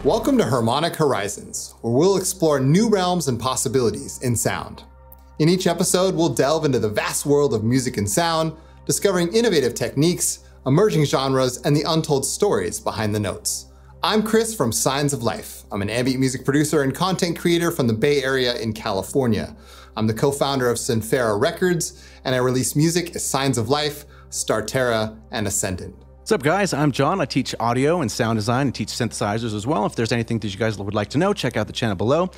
Welcome to Harmonic Horizons, where we'll explore new realms and possibilities in sound. In each episode, we'll delve into the vast world of music and sound, discovering innovative techniques, emerging genres, and the untold stories behind the notes. I'm Chris from S1gns Of L1fe. I'm an ambient music producer and content creator from the Bay Area in California. I'm the co-founder of Synphaera Records, and I release music as S1gns Of L1fe, Synphaera, and Ascendant. What's up, guys? I'm John. I teach audio and sound design and teach synthesizers as well. If there's anything that you guys would like to know, check out the channel below.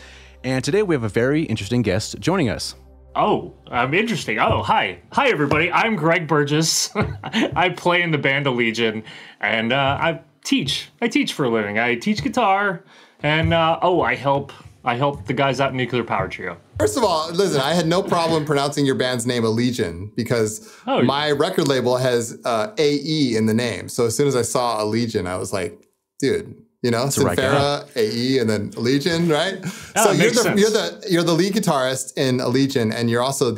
And today we have a very interesting guest joining us. Oh, interesting. Oh, hi. Hi, everybody. I'm Greg Burgess. I play in the band Allegaeon, and I teach for a living. I teach guitar, and I help the guys out in Nuclear Power Trio. First of all, listen, I had no problem pronouncing your band's name Allegaeon because my record label has AE in the name. So as soon as I saw Allegaeon, I was like, dude, you know, Synphaera, AE, and then Allegaeon, right? So you're the lead guitarist in Allegaeon, and you're also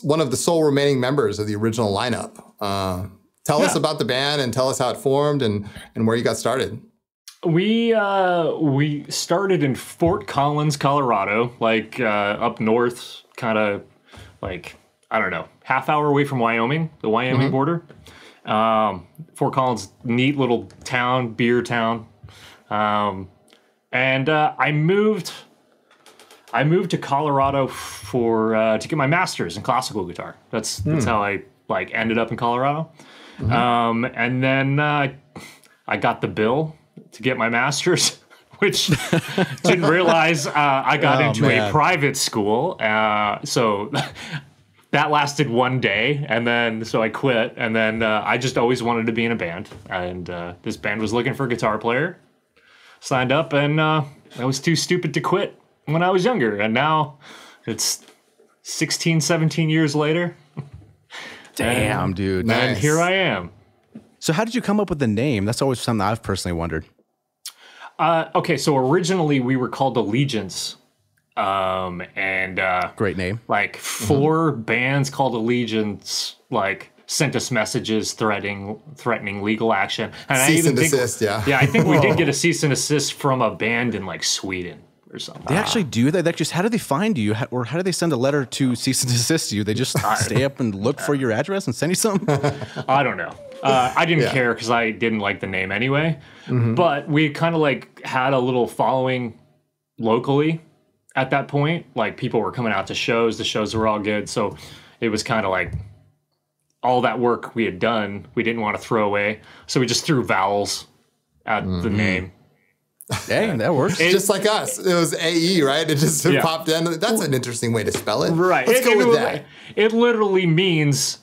one of the sole remaining members of the original lineup. Tell us about the band and tell us how it formed and where you got started. We started in Fort Collins, Colorado, like up north, kind of like, I don't know, half-hour away from Wyoming, the Wyoming border. Fort Collins, neat little town, beer town. And I moved to Colorado to get my master's in classical guitar. That's how I ended up in Colorado. And then I got the bill to get my master's, which didn't realize I got into a private school. So that lasted one day, and then so I quit. And then I just always wanted to be in a band, and this band was looking for a guitar player. Signed up, and I was too stupid to quit when I was younger. And now it's 16, 17 years later. Damn, dude. Nice. And here I am. So how did you come up with the name? That's always something I've personally wondered. Okay, so originally we were called Allegiance. Great name. Like four bands called Allegiance, like sent us messages threatening legal action. And cease and desist, yeah. Yeah, I think we did get a cease and desist from a band in like Sweden or something. They actually do that? How do they find you? Or how do they send a letter to cease and desist you? They just stay up and look for your address and send you something? I don't know. I didn't care because I didn't like the name anyway. But we kind of like had a little following locally at that point. Like people were coming out to shows. The shows were all good. So it was kind of like all that work we had done, we didn't want to throw away. So we just threw vowels at the name. Hey, that works. Just like us. It was AE, right? It just popped in. That's an interesting way to spell it. Right. Let's go with that. It literally means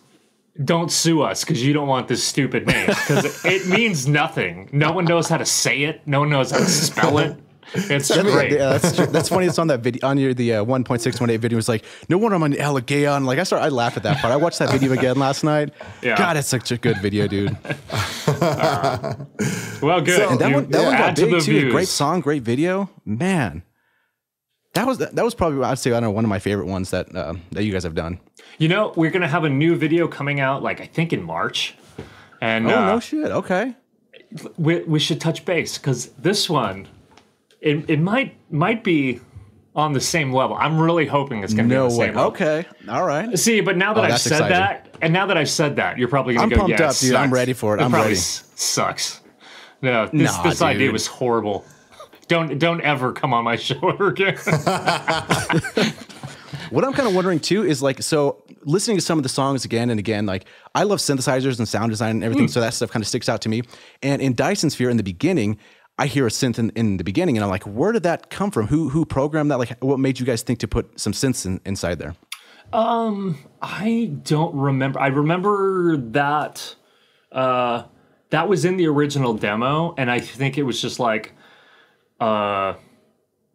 don't sue us because you don't want this stupid name. Because it means nothing. No one knows how to say it. No one knows how to spell it. It's great. Yeah, that's true. That's funny. It's on that video, on the 1.618 video. It's like, no wonder I'm on Allegaeon. Like I laughed at that part. I watched that video again last night. Yeah. God, it's such a good video, dude. Well, good. So, and that one got big too. Great song, great video. Man, that was probably, I'd say, I don't know, one of my favorite ones that you guys have done. You know, we're gonna have a new video coming out, like I think in March. And no shit. Okay. We should touch base because this one. It might be on the same level. I'm really hoping it's going to be on the same level. Okay. All right. See, but now that I've said that, you're probably going to go, I'm pumped up, dude. I'm ready for it. I'm ready. Sucks. No, this idea was horrible. Don't ever come on my show again. What I'm kind of wondering too is like, so listening to some of the songs again and again, like I love synthesizers and sound design and everything. So that stuff kind of sticks out to me. And in Dyson Sphere in the beginning, I hear a synth in the beginning, and I'm like, where did that come from? Who programmed that? Like, what made you guys think to put some synths inside there? I don't remember. I remember that that was in the original demo, and I think it was just like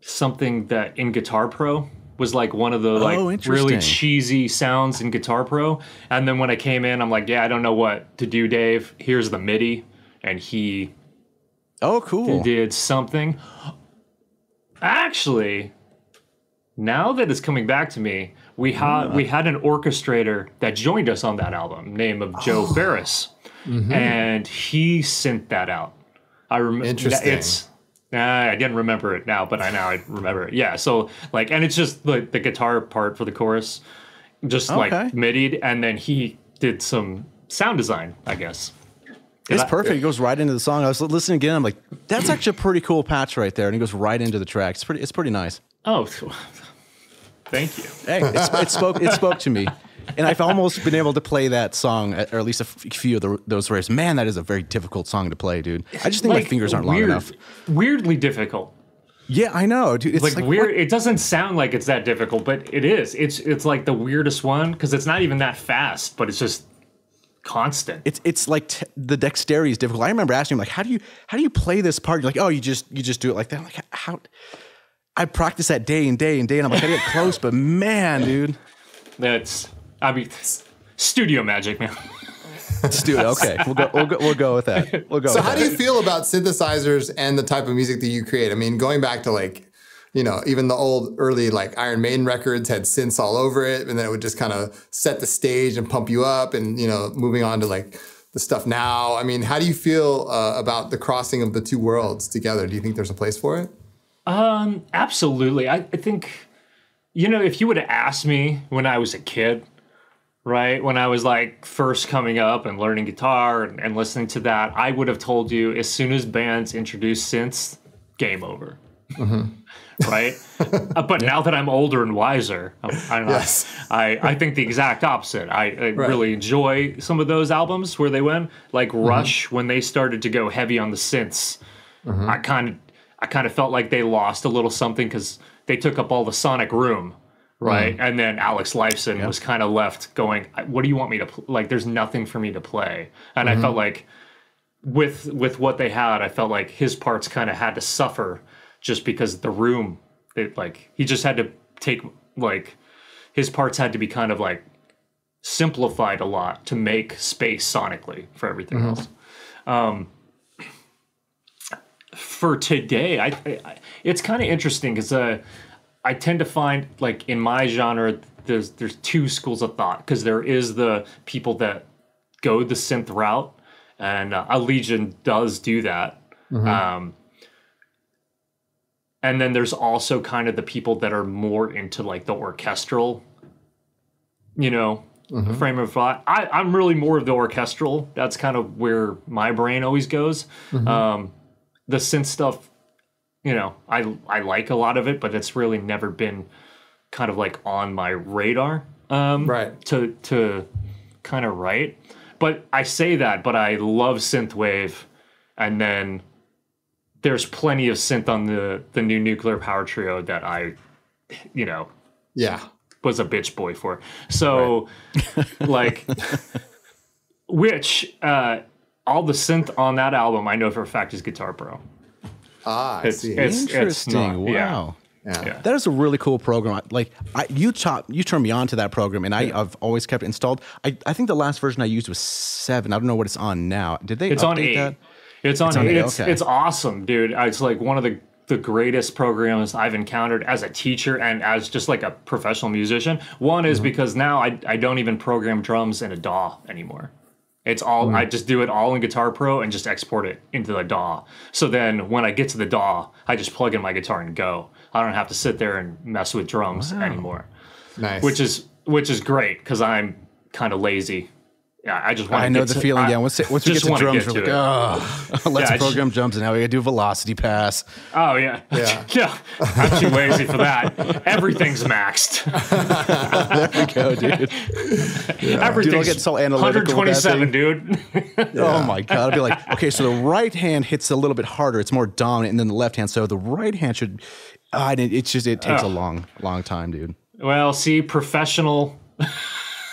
something that in Guitar Pro was like one of the like really cheesy sounds in Guitar Pro. And then when I came in, I'm like, yeah, I don't know what to do, Dave. Here's the MIDI, and he. Oh, cool. Did something. Actually, now that it's coming back to me, we had an orchestrator that joined us on that album, named Joe Ferris, and he synth that out. I remember. Interesting. I didn't remember it now, but I remember it. Yeah, so like, and it's just like the guitar part for the chorus, just like midied, and then he did some sound design, I guess. It's perfect. It goes right into the song. I was listening again. I'm like, that's actually a pretty cool patch right there, and it goes right into the track. It's pretty nice. Oh, thank you. Hey, it spoke to me, and I've almost been able to play that song, or at least a few of those rares. Man, that is a very difficult song to play, dude. I just think my fingers aren't long enough. Weirdly difficult. Yeah, I know, dude. It's like weird. It doesn't sound like it's that difficult, but it is. It's like the weirdest one because it's not even that fast, but it's just constant. It's like the dexterity is difficult. I remember asking him like, how do you play this part? You're like, oh, you just do it like that. I'm like, how? I practice that day and day and day, and I'm like, I get close, but man, dude, studio magic, man. Studio, okay, we'll go with that. So, how do you feel about synthesizers and the type of music that you create? I mean, going back to like, even the old early like Iron Maiden records had synths all over it, and then it would just kind of set the stage and pump you up, and moving on to like the stuff now. I mean, how do you feel about the crossing of the two worlds together? Do you think there's a place for it? Absolutely. I think, if you would have asked me when I was a kid, right, when I was like first coming up and learning guitar and listening to that, I would have told you as soon as bands introduce synths, game over. Mm-hmm. Right? But now that I'm older and wiser, I don't know. Yes. I think the exact opposite. I really enjoy some of those albums where they went, like Rush, when they started to go heavy on the synths. Mm-hmm. I kind of felt like they lost a little something because they took up all the sonic room, right? And then Alex Lifeson was kind of left going, what do you want me to like? There's nothing for me to play. And I felt like with what they had, I felt like his parts kind of had to suffer just because the room, he just had to take, like, his parts had to be kind of like simplified a lot to make space sonically for everything else. For today, it's kind of interesting because I tend to find, like, in my genre, there's two schools of thought, because there is the people that go the synth route, and Allegaeon does do that. And then there's also kind of the people that are more into like the orchestral, frame of thought. I'm really more of the orchestral. That's kind of where my brain always goes. The synth stuff, I like a lot of it, but it's really never been kind of like on my radar to kind of write. But I say that, but I love synthwave, and then there's plenty of synth on the new Nuclear Power Trio that I, was a bitch boy for. So, like, which all the synth on that album, I know for a fact, is Guitar Pro. I see. Interesting. Wow. Yeah. That is a really cool program. Like, you turned me on to that program, and I've always kept it installed. I think the last version I used was 7. I don't know what it's on now. Did they? It's update on 8. That? It's on 8. It's awesome, dude. It's like one of the greatest programs I've encountered as a teacher and as just like a professional musician. One is because now I don't even program drums in a DAW anymore. It's all I just do it all in Guitar Pro and just export it into the DAW. So then when I get to the DAW, I just plug in my guitar and go. I don't have to sit there and mess with drums anymore. Nice. Which is great because I'm kind of lazy. Yeah, I just want to I know the feeling. Once we get to drums, we're like, let's program drums, and now we got to do velocity pass. Oh, yeah. Yeah. I'm too lazy for that. Everything's maxed. There we go, dude. Everything's dude, I'll get so analytical 127, dude. Oh, my God. I'll be like, okay, so the right hand hits a little bit harder. It's more dominant than the left hand. So the right hand should, it takes a long time, dude. Well, see, professional...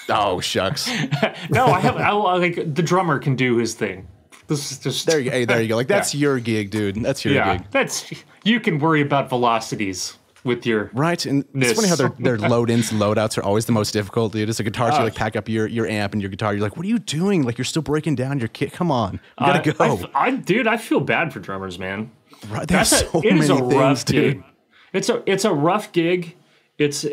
Oh, shucks. No, I like the drummer can do his thing. This is just there you go. Like that's your gig, dude. That's your gig. You can worry about velocities with your right. And it's funny how their load-ins and load-outs are always the most difficult, dude. It's a guitar, so you like pack up your amp and your guitar. You're like, what are you doing? Like you're still breaking down your kit. Come on, you gotta go. I feel bad for drummers, man. Right, there's so many things, rough dude. Gig. It's a rough gig. It's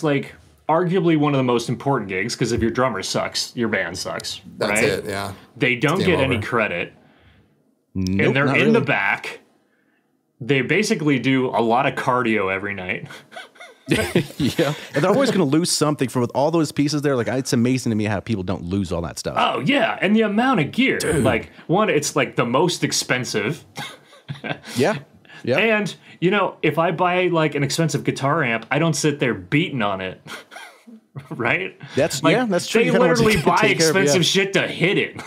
like arguably one of the most important gigs, because if your drummer sucks, your band sucks. That's it, yeah. They don't get any credit. Nope, and they're not in the really. back. They basically do a lot of cardio every night. Yeah, and they're always going to lose something from with all those pieces there. Like, it's amazing to me how people don't lose all that stuff. Oh yeah, and the amount of gear. Like, one, it's like the most expensive. Yeah. Yeah. And, you know, if I buy like an expensive guitar amp, I don't sit there beating on it. Right? That's like, that's true. They You kinda want to literally buy take care of it, expensive yeah. shit to hit it.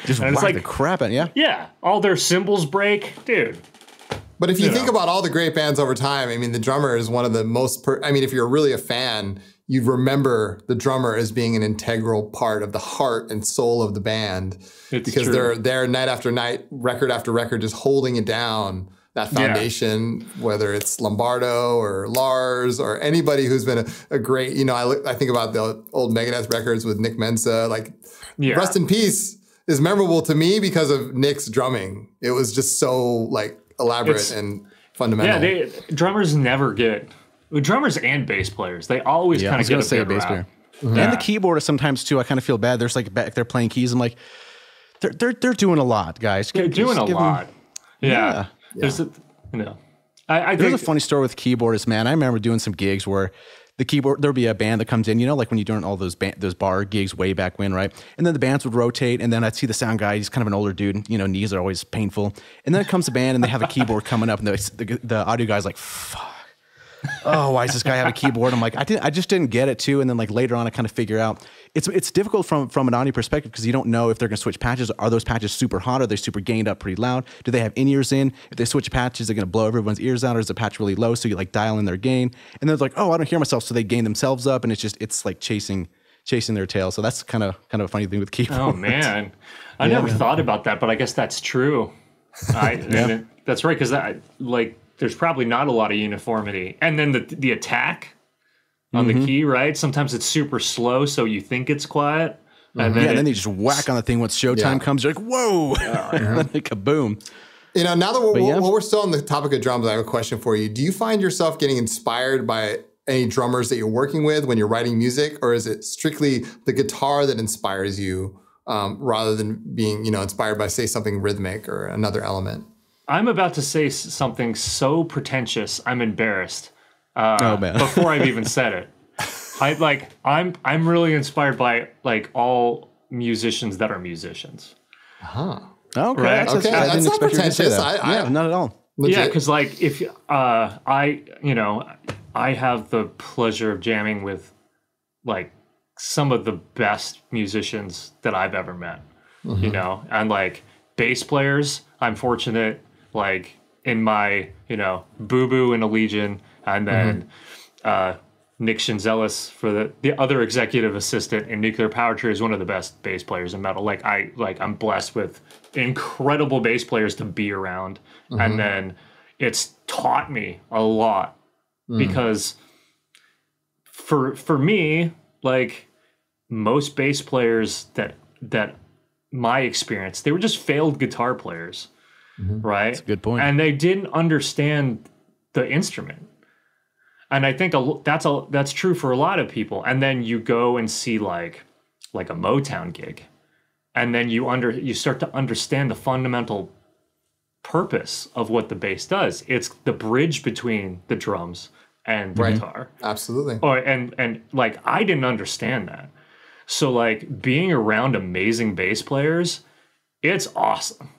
Just and it's whack like, the crap out. Yeah. yeah, all their cymbals break, dude. But if you You think know. about all the great bands over time, I mean, the drummer is one of the most, I mean, if you're really a fan, you remember the drummer as being an integral part of the heart and soul of the band. It's because true. they're there night after night, record after record, just holding it down, that foundation, whether it's Lombardo or Lars or anybody who's been a great, you know, I think about the old Megadeth records with Nick Mensa, like Rest in Peace is memorable to me because of Nick's drumming. It was just so like elaborate and fundamental. Yeah, drummers never get, drummers and bass players, they always kind of get a bad rap. And the keyboardist sometimes too. I kind of feel bad. There's like back there playing keys. I'm like, they're doing a lot, guys. They're doing a lot. Yeah. There's a, you know, I There's think a funny story with keyboardists, man. I remember doing some gigs where the keyboard, there'd be a band that comes in, you know, like when you're doing all those bar gigs way back when, right? And then the bands would rotate, and then I'd see the sound guy. He's kind of an older dude, you know, knees are always painful. And then it comes the band, and they have a keyboard coming up, and the audio guy's like, fuck. Oh, why does this guy have a keyboard? I'm like, I just didn't get it too. And then like later on, I kind of figure out it's difficult from an audio perspective because you don't know if they're going to switch patches. Are those patches super hot? Are they super gained up pretty loud? Do they have in-ears in? If they switch patches, they're going to blow everyone's ears out, or is the patch really low? So you like dial in their gain. And then it's like, oh, I don't hear myself. So they gain themselves up, and it's like chasing their tail. So that's kind of a funny thing with keyboards. oh man, I never thought about that, but I guess that's true. That's right, because there's probably not a lot of uniformity. And then the attack on the key, right? Sometimes it's super slow, so you think it's quiet. And then they just whack on the thing once showtime comes. You're like, whoa, like kaboom. You know, now that we're still on the topic of drums, I have a question for you. Do you find yourself getting inspired by any drummers that you're working with when you're writing music, or is it strictly the guitar that inspires you rather than being, you know, inspired by, say, something rhythmic or another element? I'm about to say something so pretentious, I'm embarrassed. Oh man! Before I've even said it, I'm really inspired by like all musicians that are musicians. Huh. Okay. Right? That's not pretentious. Yeah, not at all. Legit. Yeah, because like if I have the pleasure of jamming with like some of the best musicians that I've ever met. You know, and like bass players, I'm fortunate. Like in my, you know, Boo Boo and Allegion, and then Nick Shinzelis for the other executive assistant in Nuclear Power Tree is one of the best bass players in metal. I'm blessed with incredible bass players to be around, and then it's taught me a lot because for me, like most bass players that my experience, they were just failed guitar players. Right? That's a good point. And they didn't understand the instrument. And I think that's true for a lot of people. And then you go and see like a Motown gig, and then you start to understand the fundamental purpose of what the bass does. It's the bridge between the drums and the guitar. Absolutely. And like I didn't understand that. So like being around amazing bass players, it's awesome.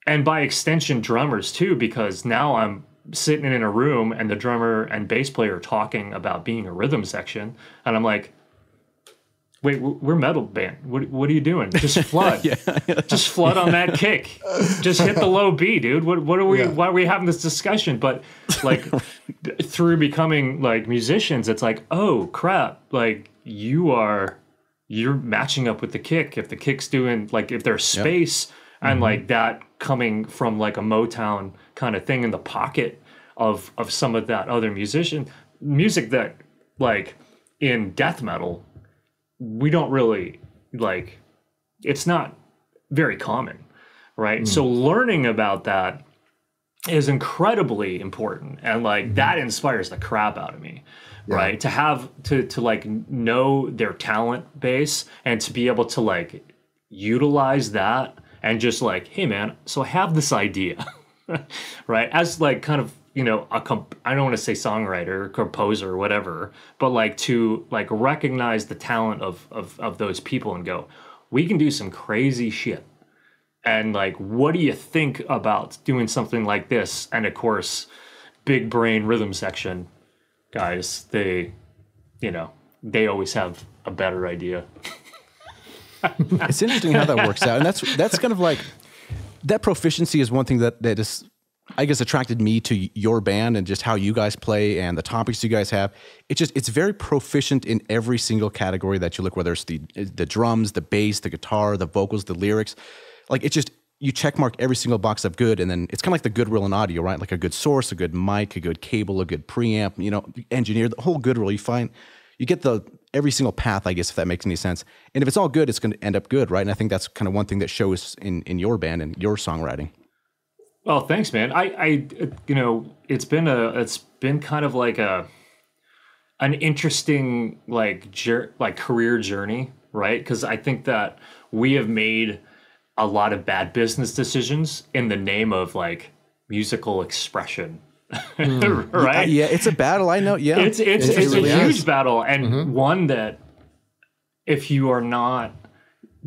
And by extension, drummers too, because now I'm sitting in a room and the drummer and bass player are talking about being a rhythm section. And I'm like, wait, we're metal band. What are you doing? Just flood. Just flood on that kick. Just hit the low B, dude. What are we, why are we having this discussion? But like through becoming like musicians, it's like, oh crap. Like you're matching up with the kick. If the kick's doing like, if there's space and like that coming from like a Motown kind of thing in the pocket of some of that other music that like in death metal, we don't really like, it's not very common, right? So learning about that is incredibly important. And like that inspires the crap out of me, right? To have to like know their talent base and to be able to like utilize that and just like, hey man, so I have this idea, right? As like kind of, you know, I don't want to say songwriter or composer or whatever, but like to like recognize the talent of those people and go, we can do some crazy shit. And like, what do you think about doing something like this? And of course, big brain rhythm section guys, they, you know, they always have a better idea. It's interesting how that works out. And that's kind of like, that proficiency is one thing that is, I guess, attracted me to your band and just how you guys play and the topics you guys have. It's very proficient in every single category that you look, whether it's the drums, the bass, the guitar, the vocals, the lyrics. Like, it's just, you check mark every single box of good, and then it's kind of like the Goodwill in audio, right? Like a good source, a good mic, a good cable, a good preamp, you know, engineer, the whole Goodwill. You get every single path, I guess, if that makes any sense. And if it's all good, it's going to end up good, right? And I think that's kind of one thing that shows in your band and your songwriting. Well, thanks, man. I you know, it's been kind of like an interesting like career journey, right? Because I think that we have made a lot of bad business decisions in the name of like musical expression. Right? Yeah, it's a battle. I know. Yeah, it's really a huge battle, and one that if you are not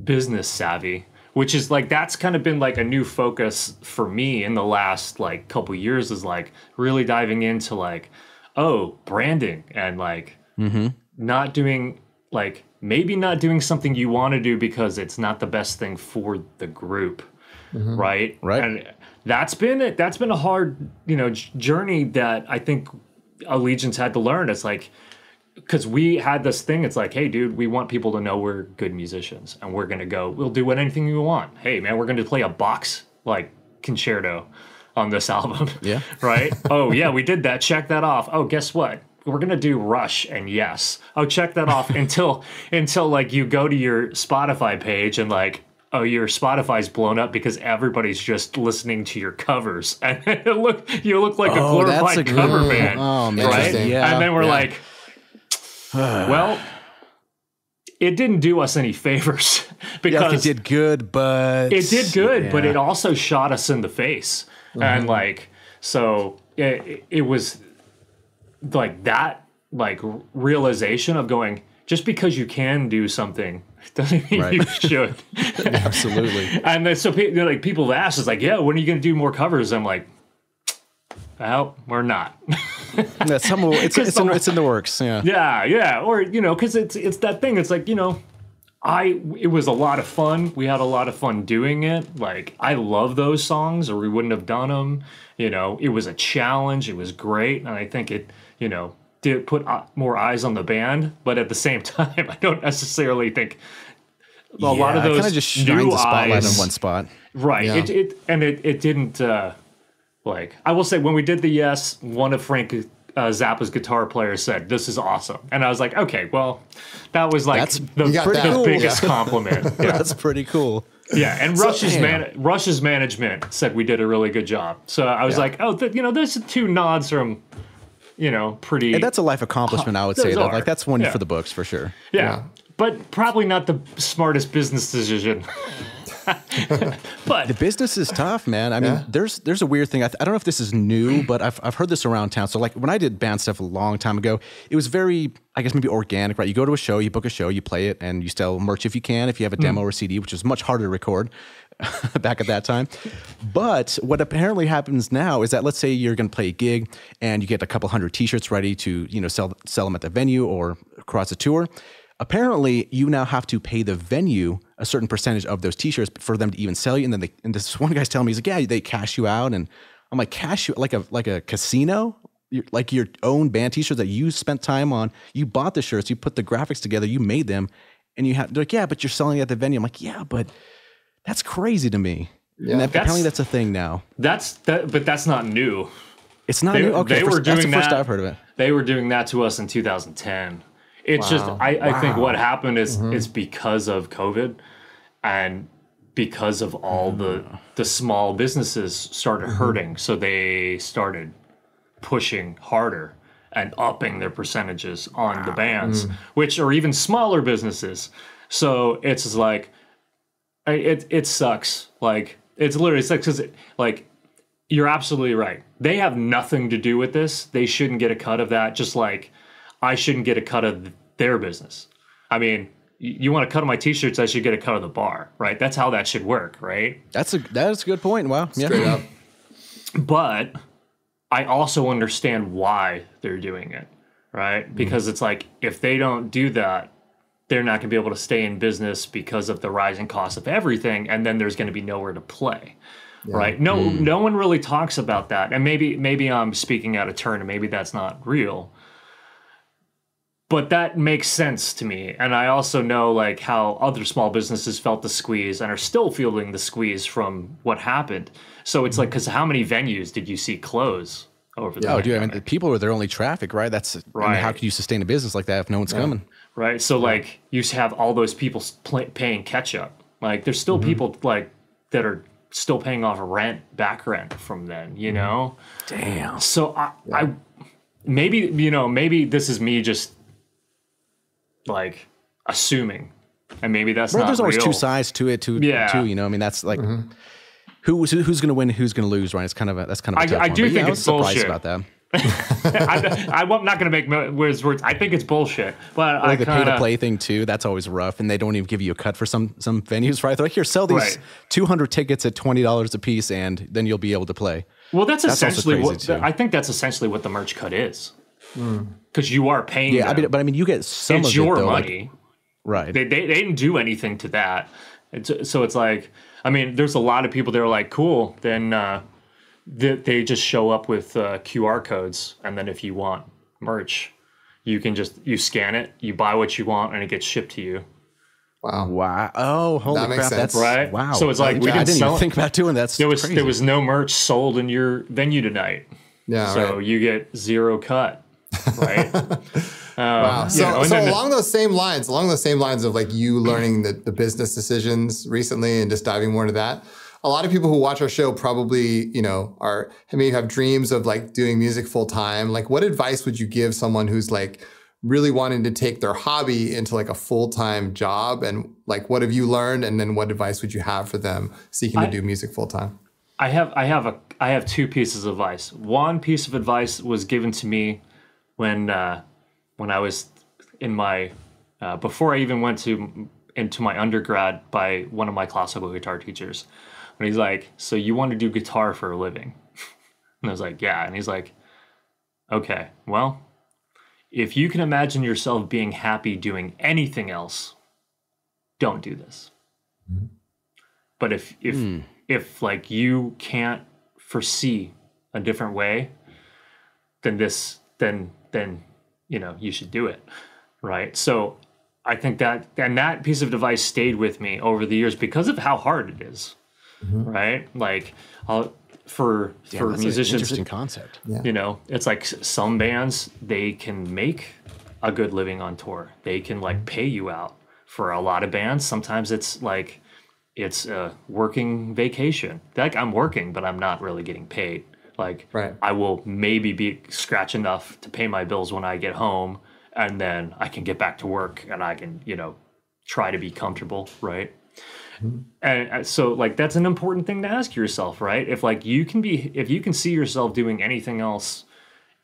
business savvy, which is like, that's kind of been like a new focus for me in the last like couple years, is like really diving into like, branding and like not doing like, maybe not doing something you want to do because it's not the best thing for the group. Right. And that's been a hard, you know, journey that I think Allegiance had to learn. It's like, because we had this thing, it's like, hey dude, we want people to know we're good musicians, and we're gonna we'll do anything you want. Hey man, we're gonna play a box like concerto on this album. Yeah. Right? Oh yeah, we did that. Check that off. Oh, guess what? We're gonna do Rush and Yes. Oh, check that off until like you go to your Spotify page and like, oh, your Spotify's blown up because everybody's just listening to your covers, and you look like a glorified cover band. Oh man, right? Yeah. And then we're like, well, it didn't do us any favors because it did good, but but it also shot us in the face, and like, so it was like that, like realization of going, just because you can do something doesn't mean you should. Absolutely. And then so people have asked, it's like, yeah, when are you going to do more covers? I'm like, well, we're not. Yeah, it's in the works. Yeah. Or, you know, because it's that thing. It's like, you know, it was a lot of fun. We had a lot of fun doing it. Like, I love those songs, or we wouldn't have done them. You know, it was a challenge. It was great. And I think it, you know, did put more eyes on the band. But at the same time, I don't necessarily think a lot of those kind of just shines the spotlight on one spot. Right. Yeah. It didn't, like, I will say, when we did the Yes, one of Frank Zappa's guitar players said, "This is awesome," and I was like, "Okay, well, that was like the biggest compliment." Yeah. That's pretty cool. Yeah, and Rush's management said we did a really good job. So I was like, "Oh, you know, there's two nods from, you know, pretty." And that's a life accomplishment, I would say. Like, that's one for the books for sure. Yeah, but probably not the smartest business decision. But the business is tough, man. I mean, there's a weird thing. I don't know if this is new, but I've heard this around town. So like, when I did band stuff a long time ago, it was very, I guess, maybe organic, right? You go to a show, you book a show, you play it, and you sell merch if you can, if you have a demo or CD, which was much harder to record back at that time. But what apparently happens now is that, let's say you're going to play a gig and you get a couple hundred t-shirts ready to, you know, sell them at the venue or across a tour. Apparently, you now have to pay the venue a certain percentage of those t-shirts for them to even sell you. And then this one guy's telling me, he's like, yeah, they cash you out. And I'm like, cash you like a casino? Like your own band t-shirts that you spent time on. You bought the shirts, you put the graphics together, you made them, and they're like, yeah, but you're selling it at the venue. I'm like, yeah, but that's crazy to me. Yeah. And apparently that's a thing now. But that's not new. It's not new? Okay, that's the first I've heard of it. They were doing that to us in 2010. It's just, I think what happened is it's because of COVID and because of all the small businesses started hurting. So they started pushing harder and upping their percentages on the bands, which are even smaller businesses. So it's like, It sucks. Like, it's literally sucks because, like, you're absolutely right. They have nothing to do with this. They shouldn't get a cut of that, just like I shouldn't get a cut of their business. I mean, you want a cut of my t-shirts, I should get a cut of the bar, right? That's how that should work, right? That's a good point. Wow. Straight up. But I also understand why they're doing it, right? Because it's like, if they don't do that, they're not going to be able to stay in business because of the rising cost of everything, and then there's going to be nowhere to play, right? No one really talks about that, and maybe I'm speaking out of turn, and maybe that's not real, but that makes sense to me. And I also know like how other small businesses felt the squeeze and are still feeling the squeeze from what happened. So it's like, because how many venues did you see close over the dude, I mean, the people are their only traffic, right? That's right. I mean, how can you sustain a business like that if no one's coming? Right. So like you have all those people paying catch up. Like there's still people like that are still paying off back rent from then, you know? Damn. So I maybe this is me just like assuming, and maybe that's not there's always real. two sides to it too, you know? I mean, that's like who's going to win, who's going to lose, right? It's kind of a tough one. I do think it's bullshit about that. I'm not going to make words. I think it's bullshit, but like the pay to play thing too. That's always rough, and they don't even give you a cut for some venues, right? They're like, here, sell these 200 tickets at $20 a piece, and then you'll be able to play. Well, that's essentially what I think. That's essentially what the merch cut is, because you are paying. Yeah, them. I mean, you get some it's of your it, though, money, like, right? They didn't do anything to that, so it's like, I mean, there's a lot of people that are like, cool, then. They just show up with QR codes, and then if you want merch, you can you scan it, you buy what you want, and it gets shipped to you. Wow! Oh, holy that crap! Makes sense. That's right. Wow! So it's like I didn't even think about doing that. There was no merch sold in your venue tonight. Yeah. So you get zero cut. Right. Wow. So along those same lines of like you learning the business decisions recently and just diving more into that. A lot of people who watch our show probably, maybe have dreams of like doing music full time. Like, what advice would you give someone who's like really wanting to take their hobby into like a full-time job? And like, what have you learned? And then what advice would you have for them seeking to do music full time? I have two pieces of advice. One piece of advice was given to me when I was in my before I even went into my undergrad by one of my classical guitar teachers. And he's like, so you want to do guitar for a living? And I was like, yeah. And he's like, okay, well, if you can imagine yourself being happy doing anything else, don't do this. Mm-hmm. But if like you can't foresee a different way, then you should do it, right? So I think that piece of advice stayed with me over the years because of how hard it is. Right, like for musicians, an interesting concept. It's like some bands, they can make a good living on tour. They can like pay you out. For a lot of bands, sometimes it's like it's a working vacation. Like I'm working, but I'm not really getting paid. Like I will maybe be scratch enough to pay my bills when I get home, and then I can get back to work and I can try to be comfortable, right? And so like that's an important thing to ask yourself, right? If you can see yourself doing anything else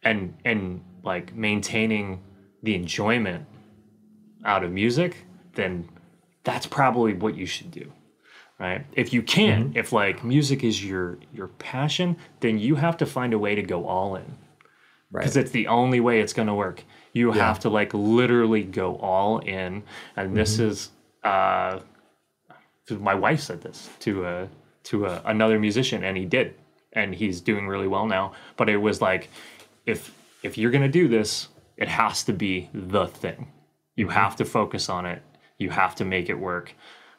and like maintaining the enjoyment out of music, then that's probably what you should do, right? If you can't, if like music is your passion, then you have to find a way to go all in, because it's the only way it's going to work. You have to like literally go all in, and this is my wife said this to another musician, and he did, and he's doing really well now. But it was like, if you're gonna do this, it has to be the thing. You have to focus on it. You have to make it work.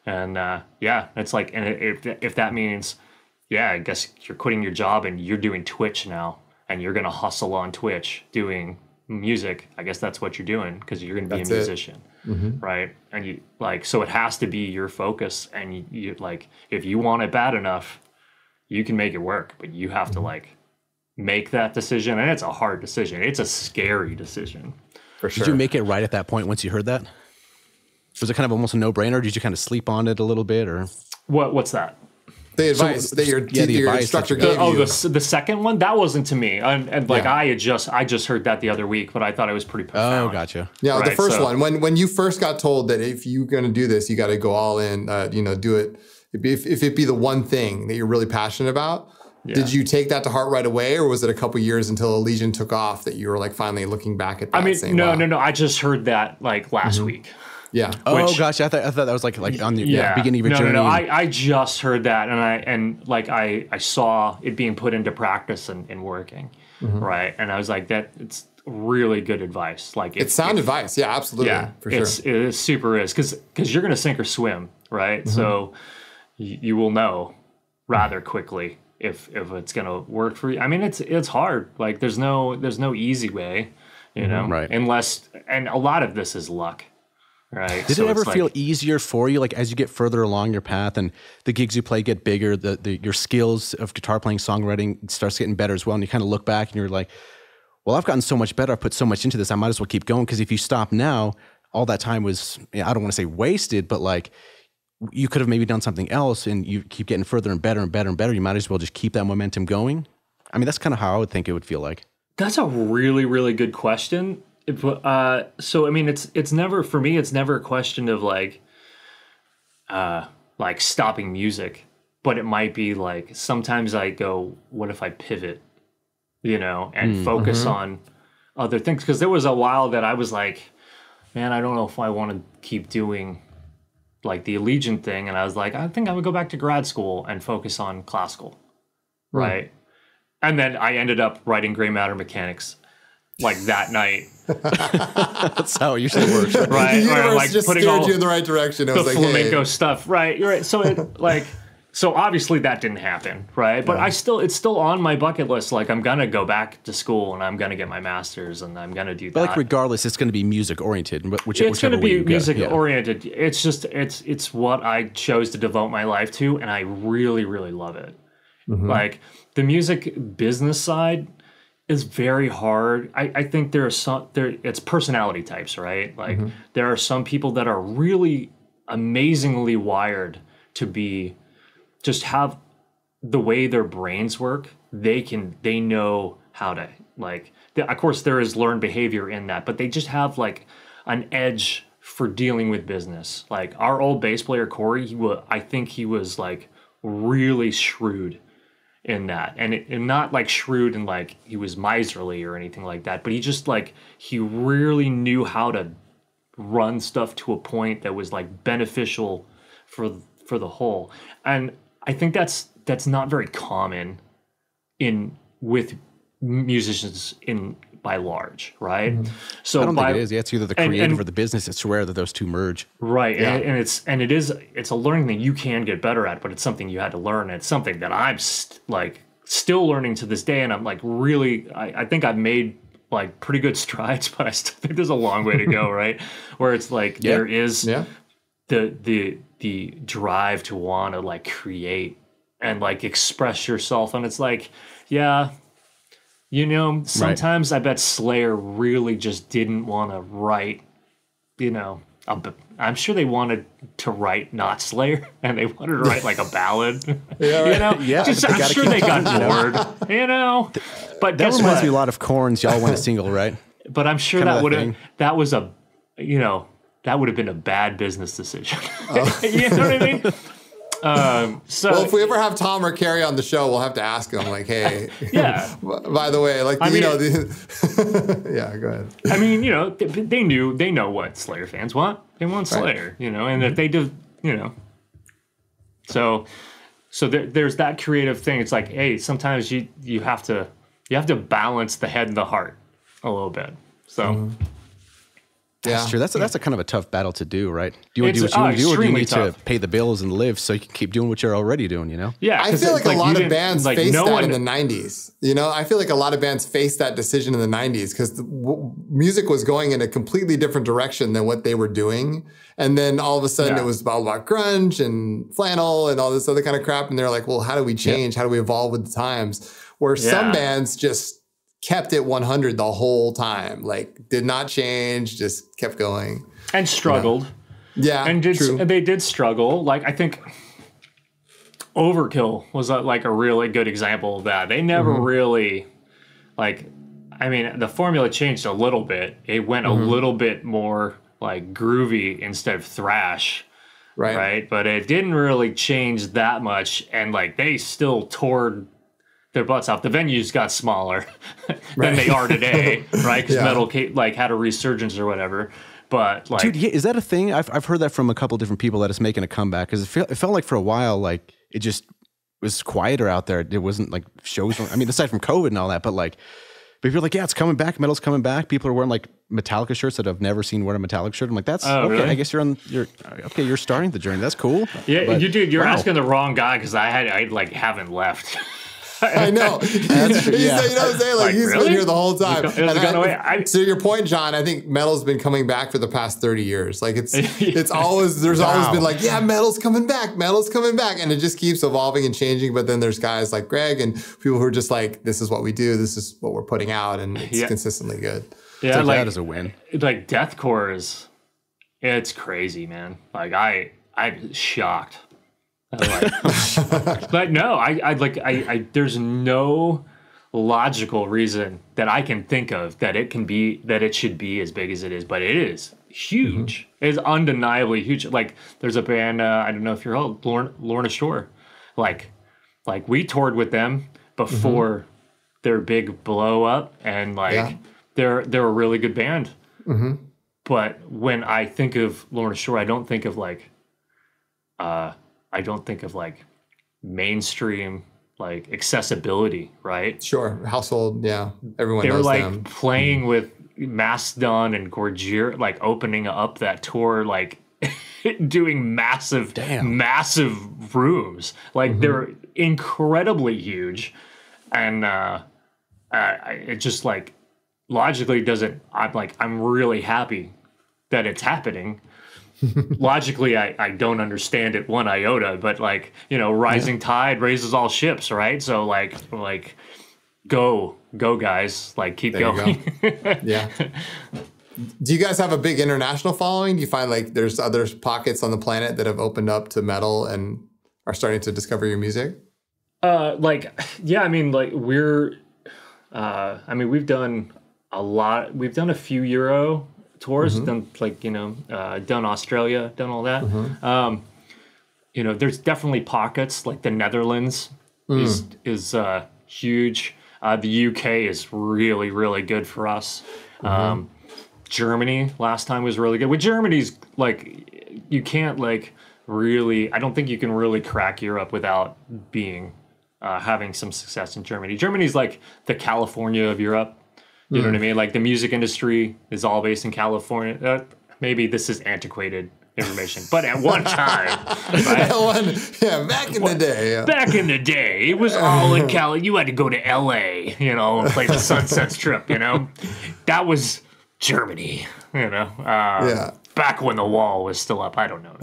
And it's like, and if that means, I guess you're quitting your job and you're doing Twitch now, and you're gonna hustle on Twitch doing music. I guess that's what you're doing, because you're gonna be a musician. Right. And you like, so it has to be your focus, and you like, if you want it bad enough, you can make it work, but you have to like make that decision. And it's a hard decision. It's a scary decision. For sure. Did you make it right at that point once you heard that? Was it kind of almost a no-brainer? Did you kind of sleep on it a little bit, or? What's that? The advice that your instructor gave you. The second one, that wasn't to me, and like I just heard that the other week, but I thought it was pretty profound. Oh, gotcha. Yeah, right, the first one, when you first got told that if you're going to do this, you got to go all in. Do it. If it be the one thing that you're really passionate about, did you take that to heart right away, or was it a couple years until Allegaeon took off that you were like finally looking back at that? I mean, saying, no. wow. I just heard that like last week. Yeah. Oh, gosh. I thought that was like on the beginning of your journey. No. I just heard that, and I saw it being put into practice and working, right? And I was like, it's really good advice. Like it's sound advice. Yeah, absolutely. Yeah, for sure. It super is because you're gonna sink or swim, right? So you will know rather quickly if it's gonna work for you. I mean, it's hard. Like there's no easy way, right? And a lot of this is luck. Right. Did it ever feel easier for you, like as you get further along your path and the gigs you play get bigger, your skills of guitar playing, songwriting starts getting better as well, and you kind of look back and you're like, well, I've gotten so much better, I've put so much into this, I might as well keep going, because if you stop now, all that time was, I don't want to say wasted, but like you could have maybe done something else, and you keep getting further and better and better and better. You might as well just keep that momentum going. I mean, that's kind of how I would think it would feel like. That's a really, really good question. So I mean, it's never, for me, it's never a question of like stopping music, but it might be like, sometimes I go, what if I pivot, and focus on other things? Because there was a while that I was like, man, I don't know if I want to keep doing like the Allegaeon thing. And I was like, I think I would go back to grad school and focus on classical. Right. And then I ended up writing Gray Matter Mechanics like that night. That's how it usually works. Right. The universe like just steered you in the right direction. It was like, flamenco stuff. Right. You're right. So so obviously that didn't happen. Right. But it's still on my bucket list. Like I'm going to go back to school and I'm going to get my master's and I'm going to do that. But like regardless, it's going to be music oriented. It's going to be music oriented. It's just, it's what I chose to devote my life to. And I really, really love it. Like the music business side is very hard. I think it's personality types, right? Like there are some people that are really amazingly wired to just have the way their brains work. They know how to of course there is learned behavior in that, but they just have like an edge for dealing with business. Like our old bass player, Corey, I think he was like really shrewd in that, and not like shrewd and like he was miserly or anything like that, but he just like he really knew how to run stuff to a point that was like beneficial for the whole. And I think that's not very common with musicians by large, right? So I don't think it is. Yeah, it's either the creative or the business. It's rare that those two merge. Right. Yeah. And it's a learning thing you can get better at, but it's something you had to learn. It's something that I'm still learning to this day. And I'm like really, I think I've made like pretty good strides, but I still think there's a long way to go, right? Where it's like there is the drive to want to like create and like express yourself. And it's like, sometimes I bet Slayer really just didn't want to write, I'm sure they wanted to write not Slayer, and they wanted to write like a ballad. I'm sure they got bored, But that reminds me a lot of Korn's "Y'all Want a Single," right? But I'm sure that would have been a bad business decision. You know what I mean? Well, if we ever have Tom or Carrie on the show, we'll have to ask them, like, hey, by the way, like, yeah, go ahead. I mean, they know what Slayer fans want. They want Slayer, and if they do, so there's that creative thing. It's like, hey, sometimes you have to balance the head and the heart a little bit. So. That's true. That's a kind of a tough battle to do, right? Do you want to do what you want to do, or do you need to pay the bills and live so you can keep doing what you're already doing, Yeah. I feel like a lot of bands faced that in the 90s. I feel like a lot of bands faced that decision in the 90s because music was going in a completely different direction than what they were doing. And then all of a sudden it was all about grunge and flannel and all this other kind of crap. And they're like, well, how do we change? How do we evolve with the times? Where some bands just kept it 100 the whole time, like did not change, just kept going and struggled. Yeah, and they did struggle. Like I think Overkill was like a really good example of that. They never really, like, I mean, the formula changed a little bit. It went a little bit more like groovy instead of thrash. Right. But it didn't really change that much. And like they still toured their butts off. The venues got smaller than they are today, right? Because metal like had a resurgence or whatever. But like, dude, is that a thing? I've heard that from a couple different people that it's making a comeback, because it felt like for a while like it just was quieter out there. It wasn't like shows. I mean, aside from COVID and all that, but like people are like, yeah, it's coming back. Metal's coming back. People are wearing like Metallica shirts that I've never seen wear a Metallica shirt. I'm like, that's okay. Really? I guess you're starting the journey. That's cool. Yeah, but, you're asking the wrong guy, because I like haven't left. I know. That's true. You know what I'm saying? Like he's been here the whole time. To your point, John, I think metal's been coming back for the past 30 years. Like it's always, there's always been like, yeah, metal's coming back, and it just keeps evolving and changing. But then there's guys like Greg and people who are just like, this is what we do, this is what we're putting out, and it's consistently good. Yeah, like that is a win. Like deathcore it's crazy, man. Like I'm shocked. But no, I there's no logical reason that I can think of that it should be as big as it is, but it is huge. It's undeniably huge. Like there's a band, I don't know if you're old, Lorna Shore. Like we toured with them before their big blow up, and like they're a really good band. But when I think of Lorna Shore, I don't think of like mainstream like accessibility, right? Sure, household, yeah. Everyone knows them. They were like playing with Mastodon and Gorgier, like opening up that tour, like doing massive rooms. Like they're incredibly huge, and it just like logically doesn't. I'm really happy that it's happening. Logically, I don't understand it one iota, but like, you know, rising tide raises all ships, right? So like go guys, like keep going. Yeah. Do you guys have a big international following? Do you find like there's other pockets on the planet that have opened up to metal and are starting to discover your music? I mean, like we've done a lot. We've done a few Euro tours, done like, you know, done Australia, done all that. You know, there's definitely pockets, like the Netherlands is huge. The UK is really, really good for us. Germany last time was really good. With Germany's like, you can't like really, I don't think you can really crack Europe without being having some success in Germany. Germany's like the California of Europe. You know what I mean? Like the music industry is all based in California. Maybe this is antiquated information, but at one time, right? Back in the day. Back in the day, it was all in Cali. You had to go to LA, you know, and play the Sunset Strip, you know? That was Germany, you know? Back when the wall was still up. I don't know.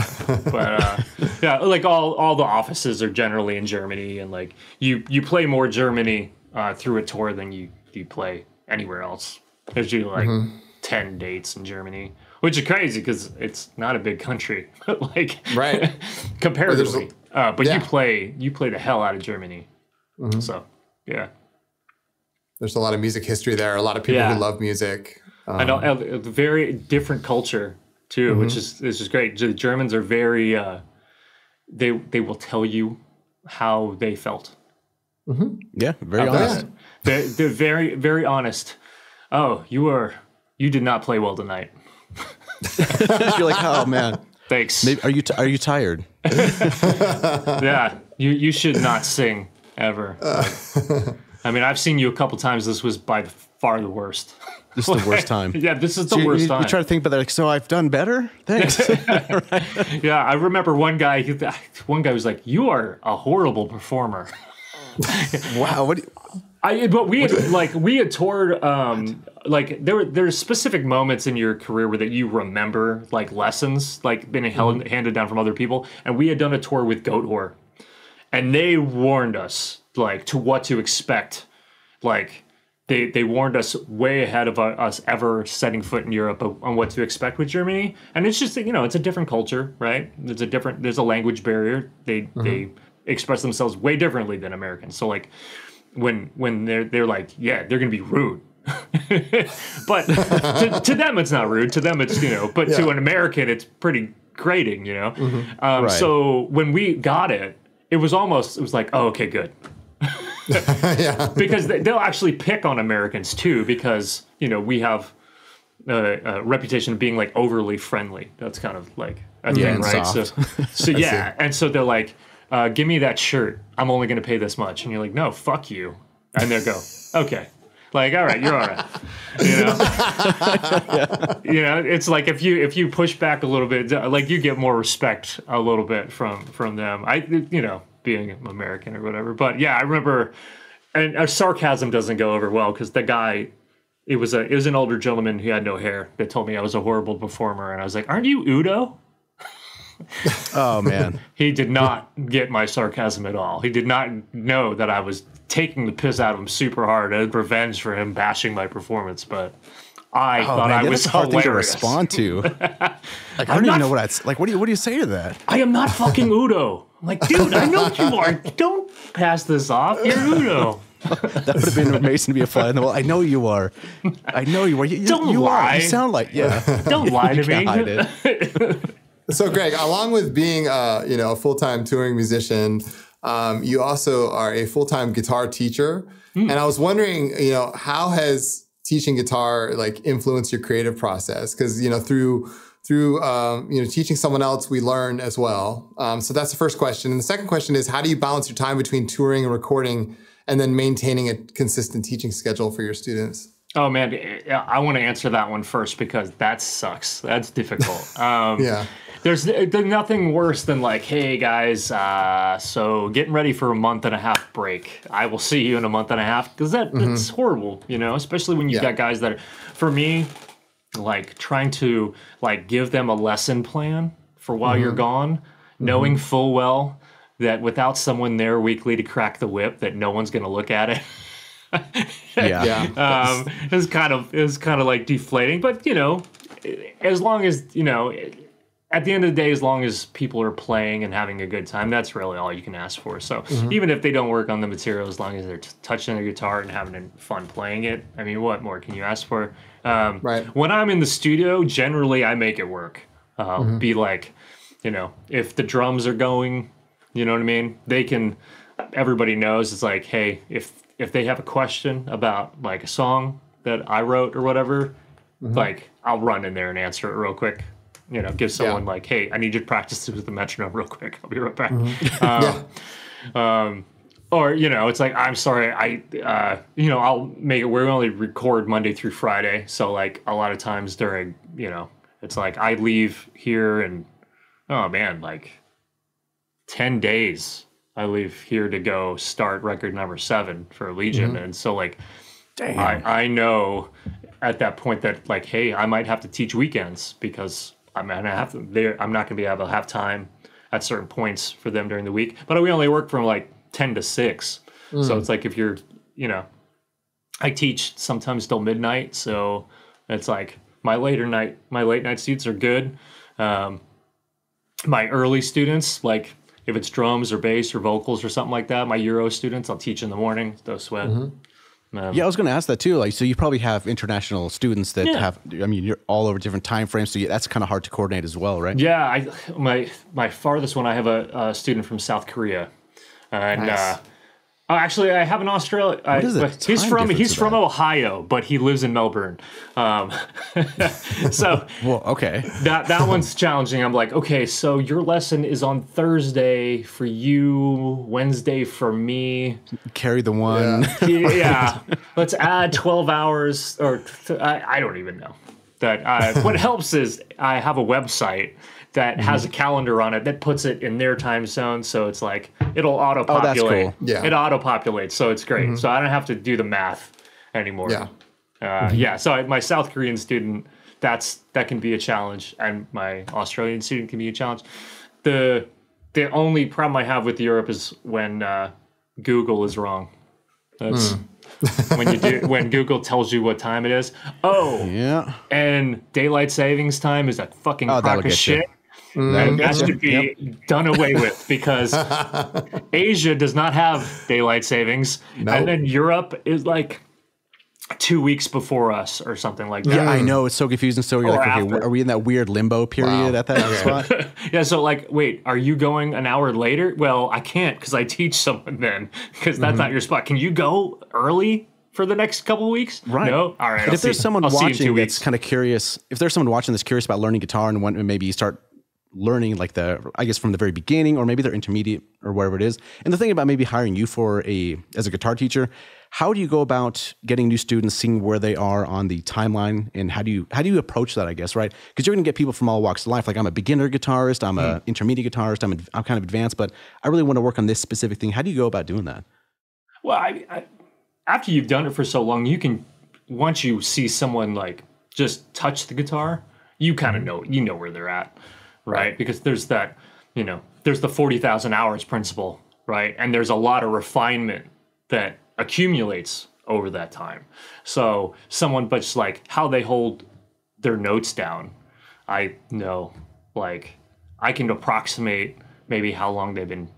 But yeah, like all the offices are generally in Germany, and like you play more Germany through a tour than you play anywhere else. There's usually like 10 dates in Germany, which is crazy because it's not a big country, like comparatively. But you play the hell out of Germany. So yeah, there's a lot of music history there. A lot of people who love music. I know, a very different culture too, which is great. The Germans are very they will tell you how they felt. Yeah, very honest. They're very, very honest. Oh, you did not play well tonight. You're like, oh man, thanks. Maybe, are you tired? Yeah, you should not sing ever. I mean, I've seen you a couple times. This was by far the worst. This is the worst time. Yeah, this is the worst time. You try to think about that. Like, so I've done better. Thanks. Right? Yeah, I remember one guy was like, "You are a horrible performer." Wow. But we had toured. Like there's specific moments in your career where that you remember, like lessons, like been handed down from other people. And we had done a tour with Goat Whore, and they warned us like to what to expect. Like they warned us way ahead of us ever setting foot in Europe on what to expect with Germany. And it's just, you know, it's a different culture, right? There's a language barrier. They express themselves way differently than Americans. So like when they're like, yeah, they're gonna be rude. But to them it's not rude. To them it's, you know, but to an American it's pretty grating, you know. Right. So when we got it, it was like, oh, okay, good. Because they'll actually pick on Americans too, because, you know, we have a reputation of being like overly friendly. That's kind of like a thing, right? So yeah, and so they're like, give me that shirt. I'm only going to pay this much. And you're like, no, fuck you. And they go, okay. Like, all right, you're all right. You know, you know, it's like if you push back a little bit, like you get more respect a little bit from them. You know, being American or whatever. But yeah, I remember, and sarcasm doesn't go over well because the guy, it was an older gentleman who had no hair that told me I was a horrible performer, and I was like, aren't you Udo? Oh man, he did not get my sarcasm at all. He did not know that I was taking the piss out of him super hard as revenge for him bashing my performance. But I thought I was hilarious. To respond to. Like, I don't even know what I'd like. What do you say to that? I am not fucking Udo. I'm like, dude, I know you are. Don't pass this off. You're Udo. That would have been amazing to be a fly on the wall. I know you are. I know you are. Don't lie. You sound like Don't lie to me. Hide it. So, Greg, along with being you know, a full-time touring musician, you also are a full-time guitar teacher. And I was wondering, you know, how has teaching guitar like influenced your creative process? Because, you know, through you know, teaching someone else, we learn as well. So that's the first question. And the second question is, how do you balance your time between touring and recording, and then maintaining a consistent teaching schedule for your students? Oh man, I want to answer that one first because that sucks. That's difficult. Yeah. There's nothing worse than like, hey guys, so getting ready for a month and a half break. I will see you in a month and a half, because that's horrible, you know, especially when you've got guys that are, for me, like trying to like give them a lesson plan for while you're gone, knowing full well that without someone there weekly to crack the whip, that no one's going to look at it. It's kind of like deflating. But you know, as long as, you know, at the end of the day, as long as people are playing and having a good time, that's really all you can ask for. So even if they don't work on the material, as long as they're touching their guitar and having fun playing it, I mean, what more can you ask for? Right. When I'm in the studio, generally I make it work. Be like, you know, if the drums are going, you know what I mean? Everybody knows it's like, hey, if they have a question about like a song that I wrote or whatever, like I'll run in there and answer it real quick. You know, give someone like, hey, I need you to practice with the metronome real quick. I'll be right back. Or, you know, it's like, I'm sorry, you know, I'll make it, we only record Monday through Friday. So like a lot of times during, you know, it's like I leave here and, oh man, like 10 days. I leave here to go start record number 7 for Legion. And so like, I know at that point that like, hey, I might have to teach weekends because I'm not going to be able to have time at certain points for them during the week. But we only work from like 10 to 6. So it's like if you're, you know, I teach sometimes till midnight. So it's like my late night students are good. My early students, like if it's drums or bass or vocals or something like that, my Euro students, I'll teach in the morning. Don't sweat. Yeah, I was going to ask that too. Like, so you probably have international students that have, I mean, you're all over different time frames. So that's kind of hard to coordinate as well, right? Yeah. My farthest one, I have a student from South Korea. And, Nice. Actually, I have an Australian. He's from Ohio, but he lives in Melbourne. So well, okay, that one's challenging. I'm like, okay, so your lesson is on Thursday for you, Wednesday for me. Carry the one. Yeah. Let's add 12 hours, or I don't even know. That what helps is I have a website that has a calendar on it that puts it in their time zone. So it's like, it'll auto-populate. Oh, that's cool. Yeah. It auto-populates, so it's great. So I don't have to do the math anymore. Yeah. So my South Korean student, that can be a challenge. And my Australian student can be a challenge. The only problem I have with Europe is when Google is wrong. That's... when Google tells you what time it is. Oh, yeah. And daylight savings time is a fucking crock of shit. And that should be done away with because Asia does not have daylight savings. Nope. And then Europe is like 2 weeks before us or something like that. Yeah, I know. It's so confusing. So you're Or like, okay, after. are we in that weird limbo period at that spot? Yeah, so like, wait, are you going an hour later? Well, I can't because I teach someone then because that's not your spot. Can you go early for the next couple of weeks? Right. No? All right. But if there's someone I'll see you in 2 watching weeks. that's kind of curious, if there's someone watching that's curious about learning guitar and when maybe you start learning like I guess from the very beginning, or maybe they're intermediate or whatever it is. And the thing about maybe hiring you as a guitar teacher, how do you go about getting new students, seeing where they are on the timeline, and how do you approach that, I guess, right? Because you're going to get people from all walks of life. Like, I'm a beginner guitarist, I'm an intermediate guitarist, I'm kind of advanced, but I really want to work on this specific thing. How do you go about doing that? Well, I after you've done it for so long, you can, once you see someone like just touch the guitar, you kind of know where they're at, right? Because there's that, there's the 40,000 hours principle, right? And there's a lot of refinement that accumulates over that time. So someone, but just like how they hold their notes down, I know, like I can approximate maybe how long they've been,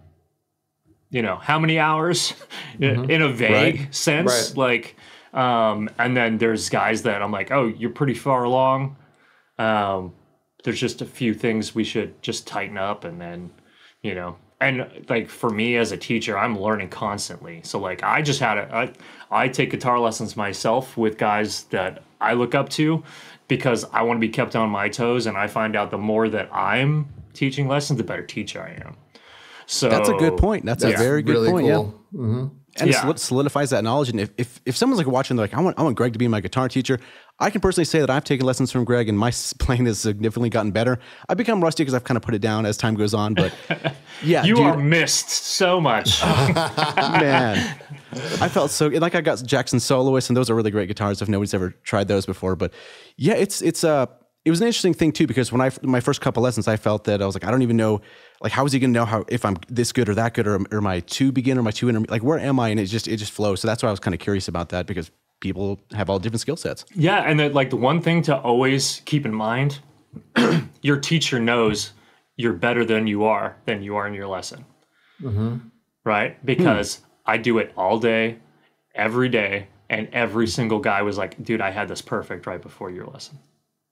how many hours in a vague sense. Like, and then there's guys that I'm like, oh, you're pretty far along. There's just a few things we should just tighten up, and then, and like for me as a teacher, I'm learning constantly. So like I just I take guitar lessons myself with guys that I look up to because I want to be kept on my toes, and I find out the more that I'm teaching lessons, the better teacher I am. So That's a good point. That's a very good really point. cool. Yeah. And it solidifies that knowledge. And if someone's like watching, they're like, I want Greg to be my guitar teacher. I can personally say that I've taken lessons from Greg, and my playing has significantly gotten better. I've become rusty because I've kind of put it down as time goes on. But yeah, you are missed so much. Man, I felt so like I got Jackson Soloists, and those are really great guitars if nobody's ever tried those before. But yeah, it was an interesting thing too, because when my first couple lessons, I felt that I was like, I don't even know, like, how is he gonna know if I'm this good or that good, or am I too beginner, am I too intermediate? Like, where am I? And it just flows. So that's why I was kind of curious about that, because people have all different skill sets. Yeah, and the one thing to always keep in mind, your teacher knows you're better than you are in your lesson, right? Because I do it all day, every day, and every single guy was like, dude, I had this perfect right before your lesson.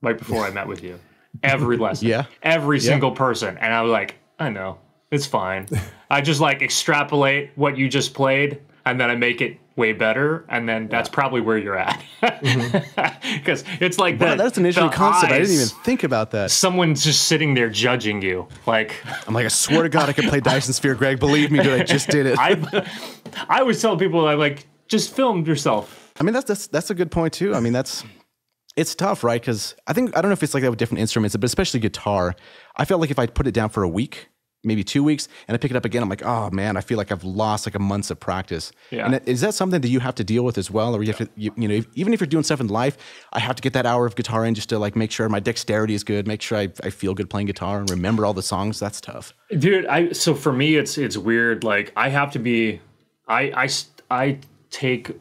Right before I met with you. Every lesson. Every single person. And I was like, I know. It's fine. I just like extrapolate what you just played, and then I make it way better, and then that's probably where you're at. Because it's like that's an interesting concept. I didn't even think about that. Someone's just sitting there judging you. Like, I'm like, I swear to God, I could play Dyson Sphere, Greg. Believe me, dude, I just did it. I always tell people, I like, just film yourself. I mean, that's a good point too. I mean, it's tough, right? Because I don't know if it's like that with different instruments, but especially guitar. I felt like if I put it down for a week, maybe 2 weeks, and I pick it up again, I'm like, oh man, I feel like I've lost like a month of practice. Yeah. And is that something that you have to deal with as well? Or you have to, even if you're doing stuff in life, I have to get that hour of guitar in just to like make sure my dexterity is good, make sure I feel good playing guitar and remember all the songs. That's tough. Dude, so for me, it's weird. Like, I have to be, I take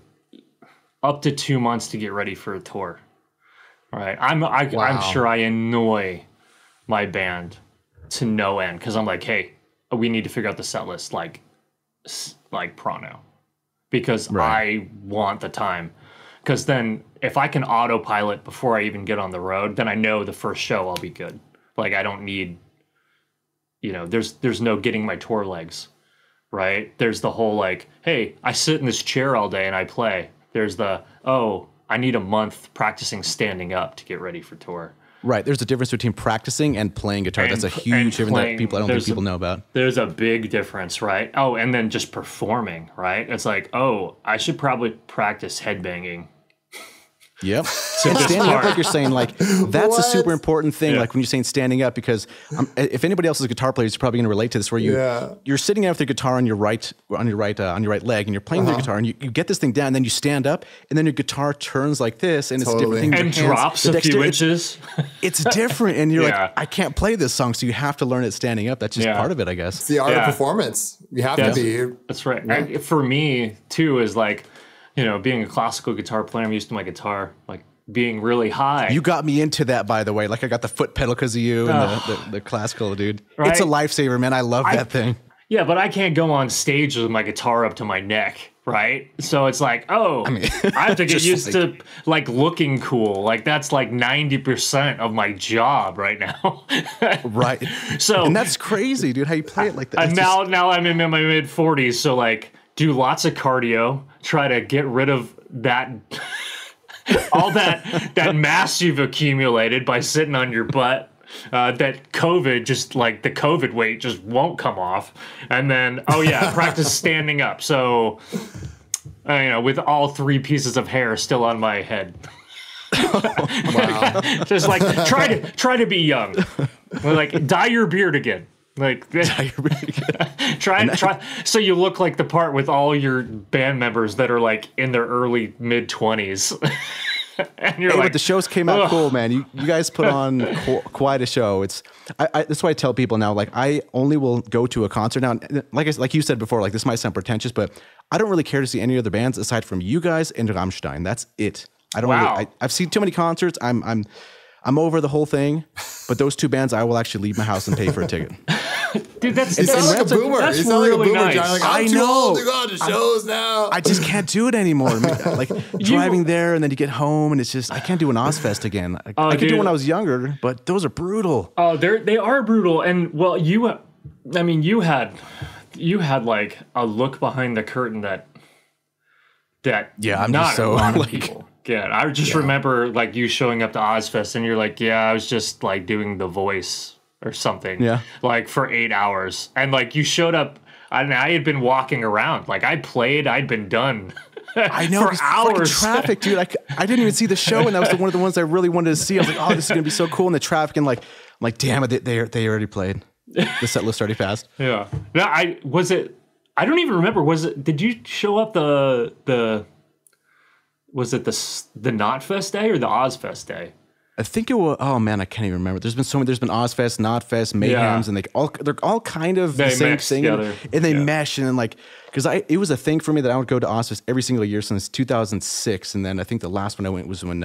up to 2 months to get ready for a tour. Right, I'm sure I annoy my band to no end, because I'm like, hey, we need to figure out the set list like prono, because I want the time. Because then if I can autopilot before I even get on the road, then I know the first show I'll be good. Like, I don't need, there's no getting my tour legs, right? There's the whole like, hey, I sit in this chair all day and I play. There's the, I need a month practicing standing up to get ready for tour. Right. There's a difference between practicing and playing guitar. That's a huge difference that I don't think people know about. There's a big difference, right? Oh, and then just performing, right? It's like, I should probably practice headbanging. Yep. And standing up, like you're saying, like that's a super important thing. Yeah. Like when you're saying standing up, because if anybody else is a guitar player, is probably going to relate to this. Where you're sitting out with the guitar on your right leg, and you're playing the guitar, and you get this thing down, and then you stand up, and then your guitar turns like this, and it's different things. And drops a few inches. It's different, and you're like, I can't play this song, so you have to learn it standing up. That's just part of it, I guess. It's the art of performance. You have to be. That's right. Yeah. And for me too, is like, being a classical guitar player, I'm used to my guitar like being really high. You got me into that, by the way. Like I got the foot pedal because of you and the classical, dude. Right? It's a lifesaver, man. I love that thing. Yeah, but I can't go on stage with my guitar up to my neck, right? So it's like, I have to get used to like looking cool. Like that's like 90% of my job right now. Right. So and that's crazy, dude. How you play it like that? And now I'm in my mid 40s, so like do lots of cardio, try to get rid of that all that mass you've accumulated by sitting on your butt. That COVID, just like the COVID weight just won't come off. And then, practice standing up. So, with all 3 pieces of hair still on my head. Wow. Just like, try to be young. Like, dye your beard again. Like, dye your beard again. try. So you look like the part with all your band members that are like in their early mid-20s. And you're but the shows came out cool, man. You guys put on quite a show. That's why I tell people now, like I only will go to a concert now. Like you said before, like this might sound pretentious, but I don't really care to see any other bands aside from you guys and Rammstein. That's it. I don't. Really, I've seen too many concerts. I'm over the whole thing, but those 2 bands, I will actually leave my house and pay for a ticket. Dude, that's like a boomer. That's really really nice. John. Like, I'm too old to go to shows now. I just can't do it anymore. Like driving there and then you get home and it's just I can't do an Ozzfest again. I could do it when I was younger, but those are brutal. Oh, they are brutal. And well, you had like a look behind the curtain that I'm not just so a lot of like, people get. I just remember like you showing up to Ozzfest and you're like, I was just like doing The Voice or something, like for 8 hours, and like you showed up, and I had been walking around, like I'd been done. I know, for hours. Traffic, dude. I didn't even see the show, and that was one of the ones I really wanted to see. I was like, oh, this is gonna be so cool. And the traffic, and like, I'm like, damn it, they already played. The set list already passed. Yeah. No, I don't even remember. Did you show up was it the Knotfest day or the Ozzfest day? I think it was. Oh man, I can't even remember. There's been so many. There's been Ozzfest, Knotfest, Mayhems, and they're all kind of the same thing, and they mesh. And then like, because it was a thing for me that I would go to Ozzfest every single year since 2006, and then I think the last one I went was when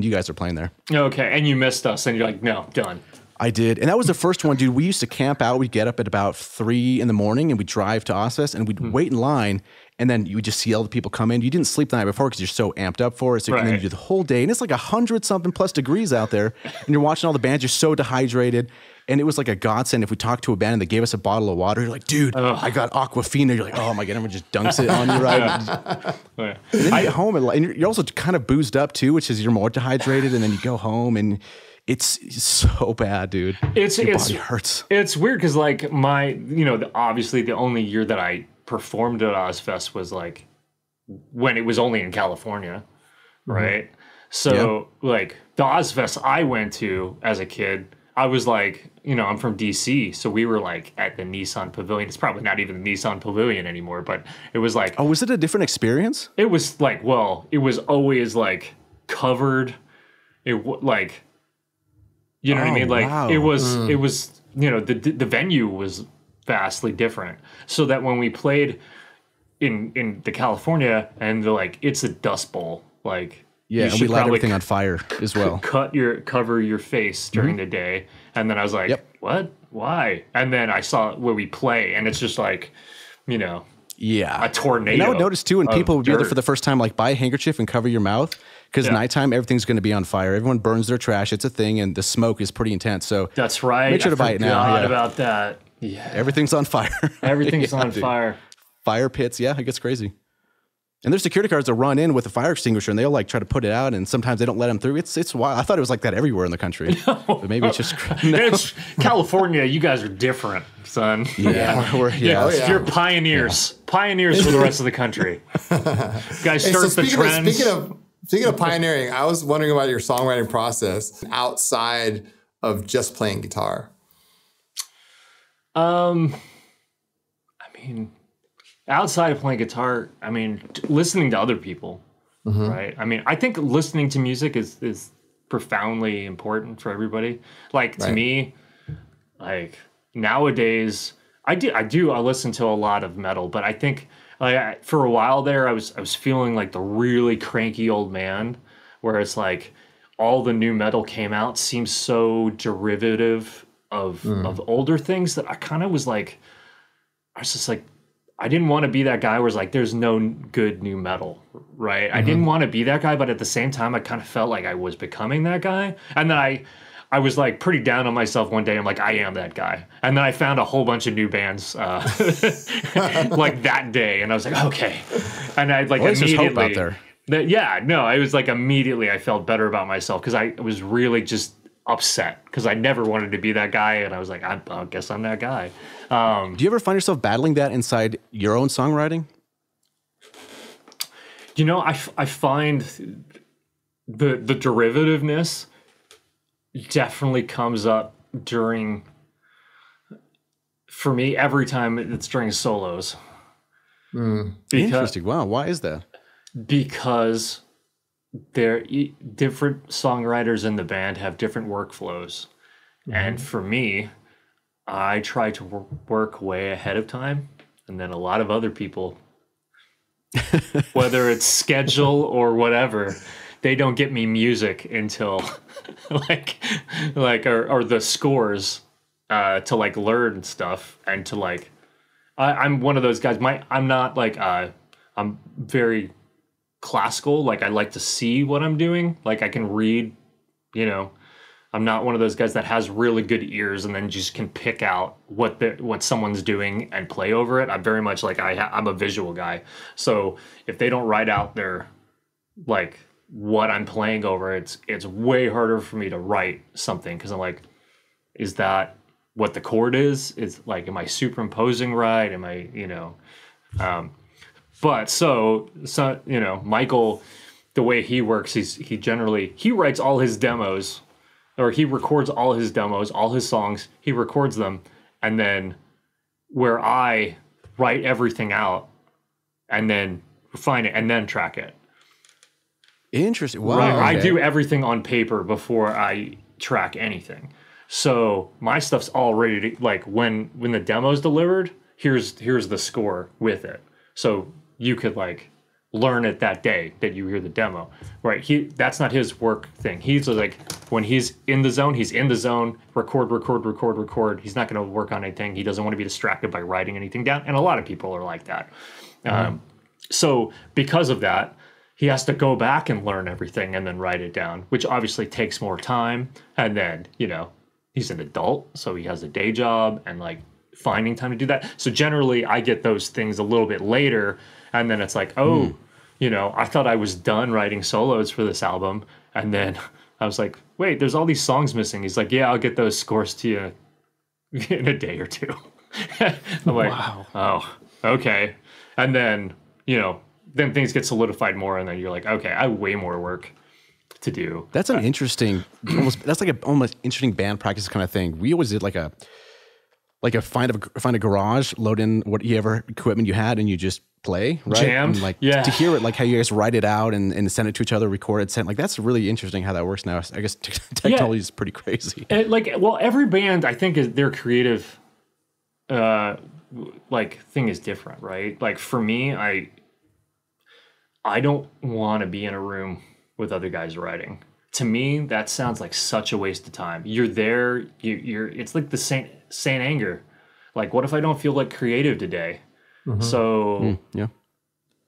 you guys were playing there. Okay, and you missed us, and you're like, no, done. I did, and that was the first one, dude. We used to camp out. We'd get up at about 3 a.m, and we'd drive to Ozzfest, and we'd wait in line. And then you would just see all the people come in. You didn't sleep the night before because you're so amped up for it. So and then you do the whole day. And it's like 100-something plus degrees out there. And you're watching all the bands. You're so dehydrated. And it was like a godsend. If we talked to a band and they gave us a bottle of water, you're like, dude, I got Aquafina. You're like, oh my God, everyone just dunks it on you, right? And then you get home and you're also kind of boozed up too, which is you're more dehydrated. And then you go home and it's so bad, dude. Your body hurts. It's weird because like obviously the only year that I performed at Ozzfest was like when it was only in California, right? So like the Ozzfest I went to as a kid, I was like, I'm from DC, so we were like at the Nissan Pavilion. It's probably not even the Nissan Pavilion anymore, but it was like, oh, was it a different experience? It was like, well, it was always like covered. Like, you know what I mean? Like it was the venue was vastly different, so that when we played in the California and they're like, it's a dust bowl, like and we light everything on fire as well. Cover your face during the day, and then I was like, what? Why? And then I saw where we play, and it's just like, a tornado. And I would notice too when people would do it for the first time, like buy a handkerchief and cover your mouth. Because nighttime, everything's going to be on fire. Everyone burns their trash. It's a thing, and the smoke is pretty intense. So that's right. Make sure to buy it now. I forgot about that. Yeah, everything's on fire. Everything's on fire. Fire pits. Yeah, it gets crazy. And there's security guards that run in with a fire extinguisher, and they'll like try to put it out, and sometimes they don't let them through. It's wild. I thought it was like that everywhere in the country, but maybe it's just It's California. You guys are different, son. You're pioneers. Pioneers for the rest of the country. Guys, start the trends. Speaking of pioneering, I was wondering about your songwriting process outside of just playing guitar. I mean, outside of playing guitar, I mean, listening to other people, right? I mean, I think listening to music is profoundly important for everybody. Like to me, like nowadays, I listen to a lot of metal, but I think for a while there, I was feeling like the really cranky old man where it's like all the new metal came out seems so derivative of older things that I kind of was like, I was just like, I didn't want to be that guy where it's like, there's no good new metal, right? I didn't want to be that guy, but at the same time, I kind of felt like I was becoming that guy. And then I was like pretty down on myself one day. I'm like, I am that guy. And then I found a whole bunch of new bands like that day. And I was like, okay. And I like immediately, hope out there. I was like immediately I felt better about myself because I was really just upset because I never wanted to be that guy. And I was like, I guess I'm that guy. Do you ever find yourself battling that inside your own songwriting? You know, I find the derivativeness definitely comes up for me, every time it's during solos. Interesting. Wow. Why is that? Because different songwriters in the band have different workflows. And for me, I try to work way ahead of time. And then a lot of other people, whether it's schedule or whatever, they don't get me music until or the scores to like learn stuff and to like, I'm one of those guys. I'm not like, I'm very classical. Like I like to see what I'm doing. Like I can read, you know, I'm not one of those guys that has really good ears and then just can pick out what someone's doing and play over it. I'm very much like I'm a visual guy. So if they don't write out their like what I'm playing over, it's way harder for me to write something because I'm like, is that what the chord is? Is like, am I superimposing right? Am I, you know? But so you know, Michael, the way he works, he writes all his demos. Or he records all his demos, all his songs, he records them, and then where I write everything out and then refine it and then track it. Interesting. Wow. Right? Okay. I do everything on paper before I track anything. So my stuff's all ready to, like when the demo's delivered, here's the score with it. So you could like learn it that day that you hear the demo, right? That's not his work thing. He's like, when he's in the zone, record. He's not going to work on anything. He doesn't want to be distracted by writing anything down. And a lot of people are like that. So because of that, he has to go back and learn everything and then write it down, which obviously takes more time. And then, you know, he's an adult, so he has a day job and like finding time to do that. So generally I get those things a little bit later. And then it's like, you know, I thought I was done writing solos for this album. And then I was like, wait, there's all these songs missing. He's like, yeah, I'll get those scores to you in a day or two. I'm like, wow. Oh, okay. And then, you know, then things get solidified more. And then you're like, okay, I have way more work to do. That's an interesting, that's like a almost interesting band practice kind of thing. We always did like a find a garage, load in whatever equipment you had, and you just play, right? Jammed, and like yeah. To hear it, like how you guys write it out and send it to each other, record it, send. Like that's really interesting how that works now. I guess technology is pretty crazy. Well, every band I think their creative, like thing is different, right? Like for me, I don't want to be in a room with other guys writing. To me, that sounds like such a waste of time. You're there, you're. It's like the Saint Anger. Like, what if I don't feel like creative today? So yeah.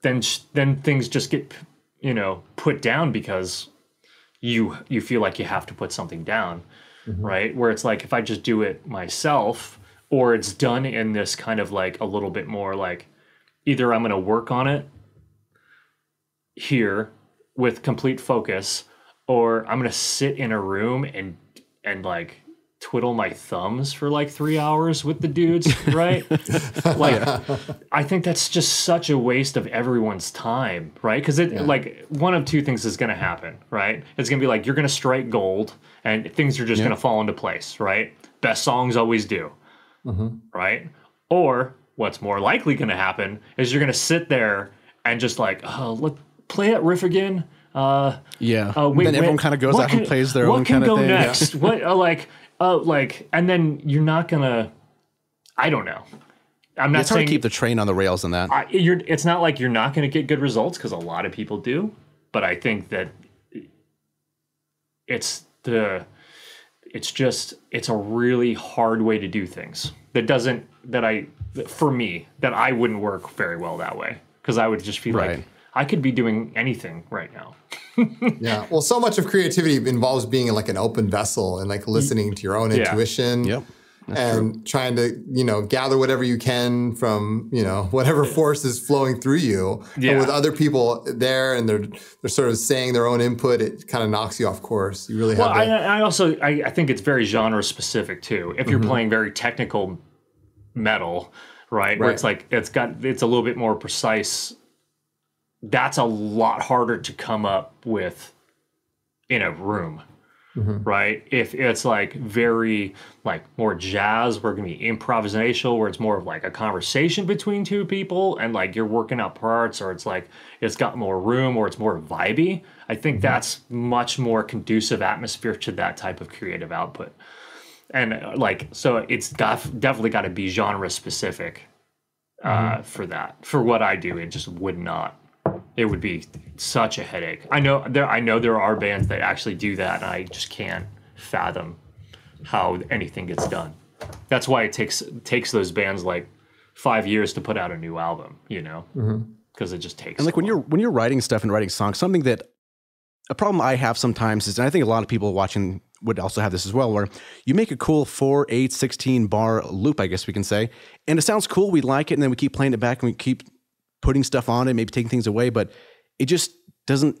Then things just get, you know, put down because you feel like you have to put something down, right? Where it's like if I just do it myself, or it's done in this kind of like a little bit more like either I'm going to work on it here with complete focus, or I'm going to sit in a room and like twiddle my thumbs for like 3 hours with the dudes, right? Like, I think that's just such a waste of everyone's time, right? Because like one of two things is going to happen, right? It's going to be like you're going to strike gold and things are just going to fall into place, right? Best songs always do, right? Or what's more likely going to happen is you're going to sit there and just like, let's play that riff again. Wait, then everyone kind of goes out and plays their own kind of thing. What can go next? What and then you're not gonna. I don't know. I'm not it's saying hard to keep the train on the rails in that. It's not like you're not going to get good results because a lot of people do. But I think that it's a really hard way to do things for me, that I wouldn't work very well that way. Cause I would just feel like I could be doing anything right now. Yeah. Well, so much of creativity involves being like an open vessel and like listening to your own intuition. Yep. And trying to, gather whatever you can from, whatever force is flowing through you. Yeah. And with other people there and they're sort of saying their own input, it kind of knocks you off course. You really have to. I think it's very genre specific too. If you're playing very technical metal, right? Where it's like, it's a little bit more precise. That's a lot harder to come up with in a room. Right? If it's like very like more jazz, we're gonna be improvisational, where it's more of like a conversation between two people and like you're working out parts, or it's like it's got more room, or it's more vibey. I think that's much more conducive atmosphere to that type of creative output. And like, so it's definitely got to be genre specific for that. For what I do, it just would not. It would be such a headache. I know there are bands that actually do that, and I just can't fathom how anything gets done. That's why it takes those bands like 5 years to put out a new album, because it just takes. And like when you're writing stuff and writing songs, something that a problem I have sometimes is, and I think a lot of people watching would also have this as well, where you make a cool 4, 8, 16 bar loop, I guess we can say, and it sounds cool, we like it, and then we keep playing it back and we keep putting stuff on it, maybe taking things away, but it just doesn't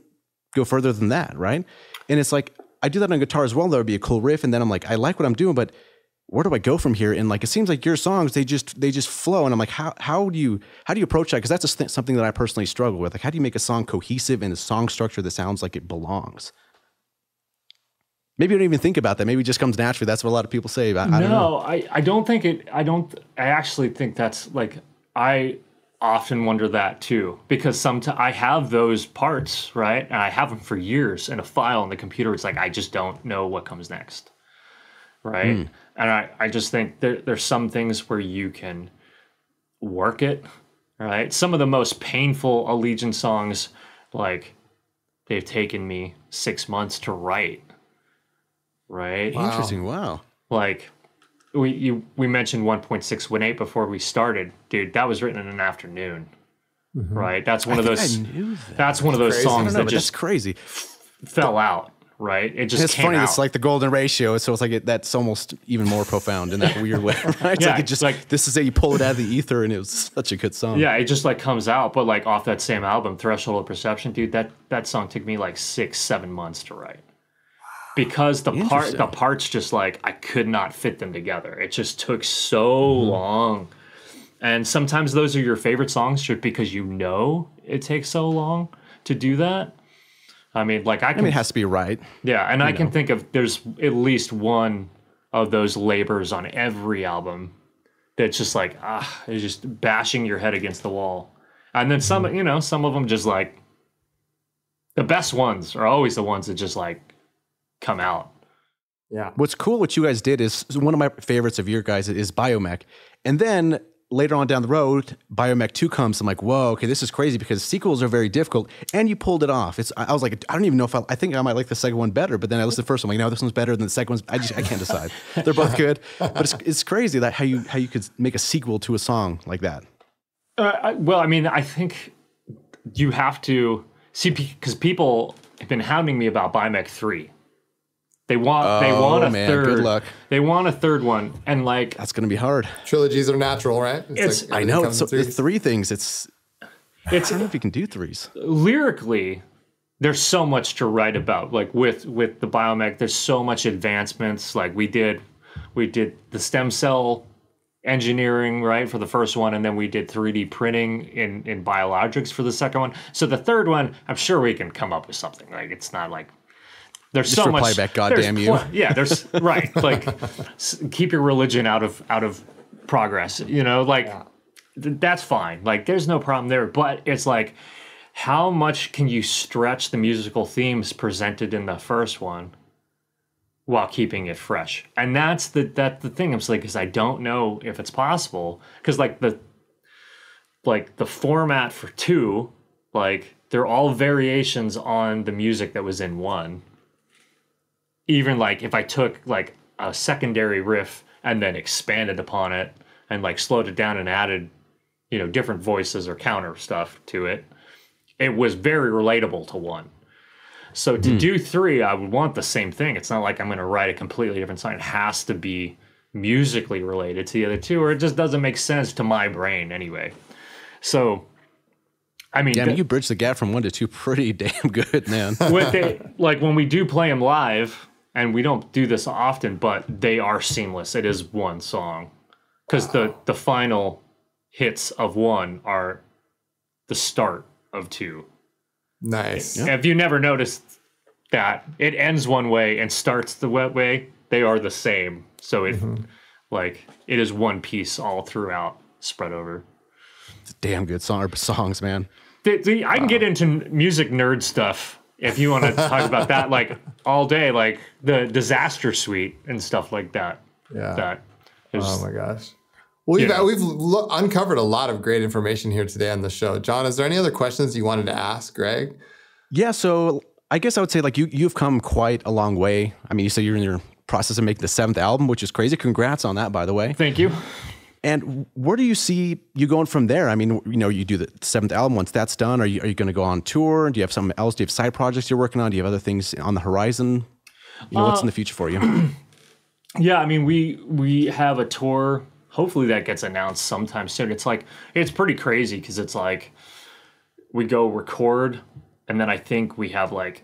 go further than that, right? And it's like, I do that on guitar as well. That would be a cool riff, and then I'm like, I like what I'm doing, but where do I go from here? And like, it seems like your songs, they just flow, and I'm like, how do you approach that? Because that's something that I personally struggle with. Like, how do you make a song cohesive and a song structure that sounds like it belongs? Maybe you don't even think about that. Maybe it just comes naturally. That's what a lot of people say. I don't know. I don't think it. I actually think that's like, I often wonder that too, because sometimes I have those parts, right? And I have them for years in a file on the computer. It's like, I just don't know what comes next. Right. And I just think there's some things where you can work it, right? Some of the most painful Allegiant songs, like, they've taken me 6 months to write. Right. Wow. Interesting. Wow. Like, we mentioned 1.618 before we started, dude. That was written in an afternoon, right? That's one of those. That's one of those songs that just crazy fell out, right? It just. It's came funny. out. It's like the golden ratio. So it's like that's almost even more profound in that weird way, right? It's like it just like this is it. You pull it out of the ether, and it was such a good song. Yeah, it just like comes out, but like off that same album, Threshold of Perception, dude. That song took me like 6-7 months to write. Because the parts just like, I could not fit them together. It just took so long. And sometimes those are your favorite songs just because it takes so long to do that. I mean, like it has to be right. Yeah, and I can think of, there's at least one of those labors on every album that's just like, it's just bashing your head against the wall. And then some of them just like, the best ones are always the ones that just like, come out. Yeah. What's cool what you guys did is one of my favorites of your guys is Biomech. And then later on down the road, Biomech 2 comes. I'm like, whoa, okay, this is crazy because sequels are very difficult. And you pulled it off. I was like, I don't even know if I think I might like the second one better. But then I listened to the first one. I'm like, no, this one's better than the second one. I can't decide. They're both good. But it's crazy that how you could make a sequel to a song like that. Well, I mean, I think you have to see, because people have been hounding me about Biomech 3. They want a third. Good luck. They want a third one, and like that's going to be hard. Trilogies are natural, right? Like I know it's the 3 things. I don't know if you can do 3s. Lyrically, there's so much to write about. Like with the Biomech, there's so much advancements. Like we did the stem cell engineering, right, for the first one, and then we did 3D printing in biologics for the second one. So the third one, I'm sure we can come up with something. Like it's not like. There's just so much. Reply back, goddamn you. Yeah, there's right. Like, keep your religion out of progress. That's fine. Like, there's no problem there. But it's like, how much can you stretch the musical themes presented in the first one while keeping it fresh? And that's the thing. I'm like, because I don't know if it's possible. Because the format for 2, like they're all variations on the music that was in 1. even like if I took like a secondary riff and then expanded upon it and like slowed it down and added, you know, different voices or counter stuff to it, it was very relatable to one. So to do 3, I would want the same thing. It's not like I'm going to write a completely different song. It has to be musically related to the other 2, or it just doesn't make sense to my brain anyway. So, I mean, yeah, you bridge the gap from 1 to 2 pretty damn good, man. Like when we do play them live, and we don't do this often, but they are seamless. It is one song, because the final hits of 1 are the start of 2. Nice. If you never noticed that it ends one way and starts the way, they are the same. So it like it is one piece all throughout, spread over. It's a damn good songs, man. I can get into music nerd stuff if you want to talk about that, like all day, like the Disaster Suite and stuff like that. Yeah. That is, oh my gosh. Well, we've uncovered a lot of great information here today on the show. John, is there any other questions you wanted to ask Greg? Yeah, so I guess I would say like you've come quite a long way. I mean, you say you're in your process of making the 7th album, which is crazy. Congrats on that, by the way. Thank you. And where do you see you going from there? I mean, you know, you do the 7th album. Once that's done, are you going to go on tour? Do you have something else? Do you have side projects you're working on? Do you have other things on the horizon? You know, what's in the future for you? Yeah, I mean, we have a tour. Hopefully that gets announced sometime soon. It's like, it's pretty crazy because it's like we go record and then I think we have like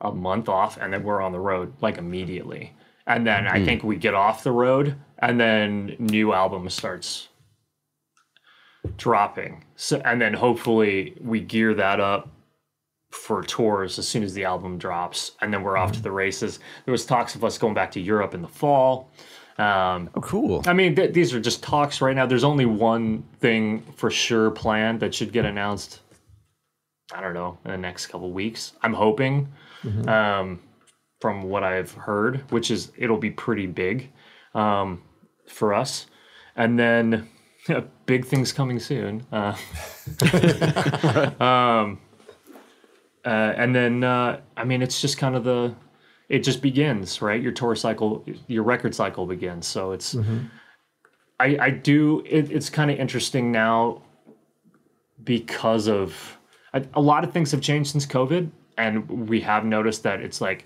a month off and then we're on the road like immediately. And then I think we get off the road and then new album starts dropping. So, and then hopefully we gear that up for tours as soon as the album drops. And then we're off to the races. There was talks of us going back to Europe in the fall. Oh, cool. I mean, these are just talks right now. There's only one thing for sure planned that should get announced, I don't know, in the next couple weeks. I'm hoping, from what I've heard, which is it'll be pretty big for us. And then big things coming soon. And then, I mean, it's just kind of it just begins, right? Your tour cycle, your record cycle begins. So it's, it's kind of interesting now because of a lot of things have changed since COVID. And we have noticed that it's like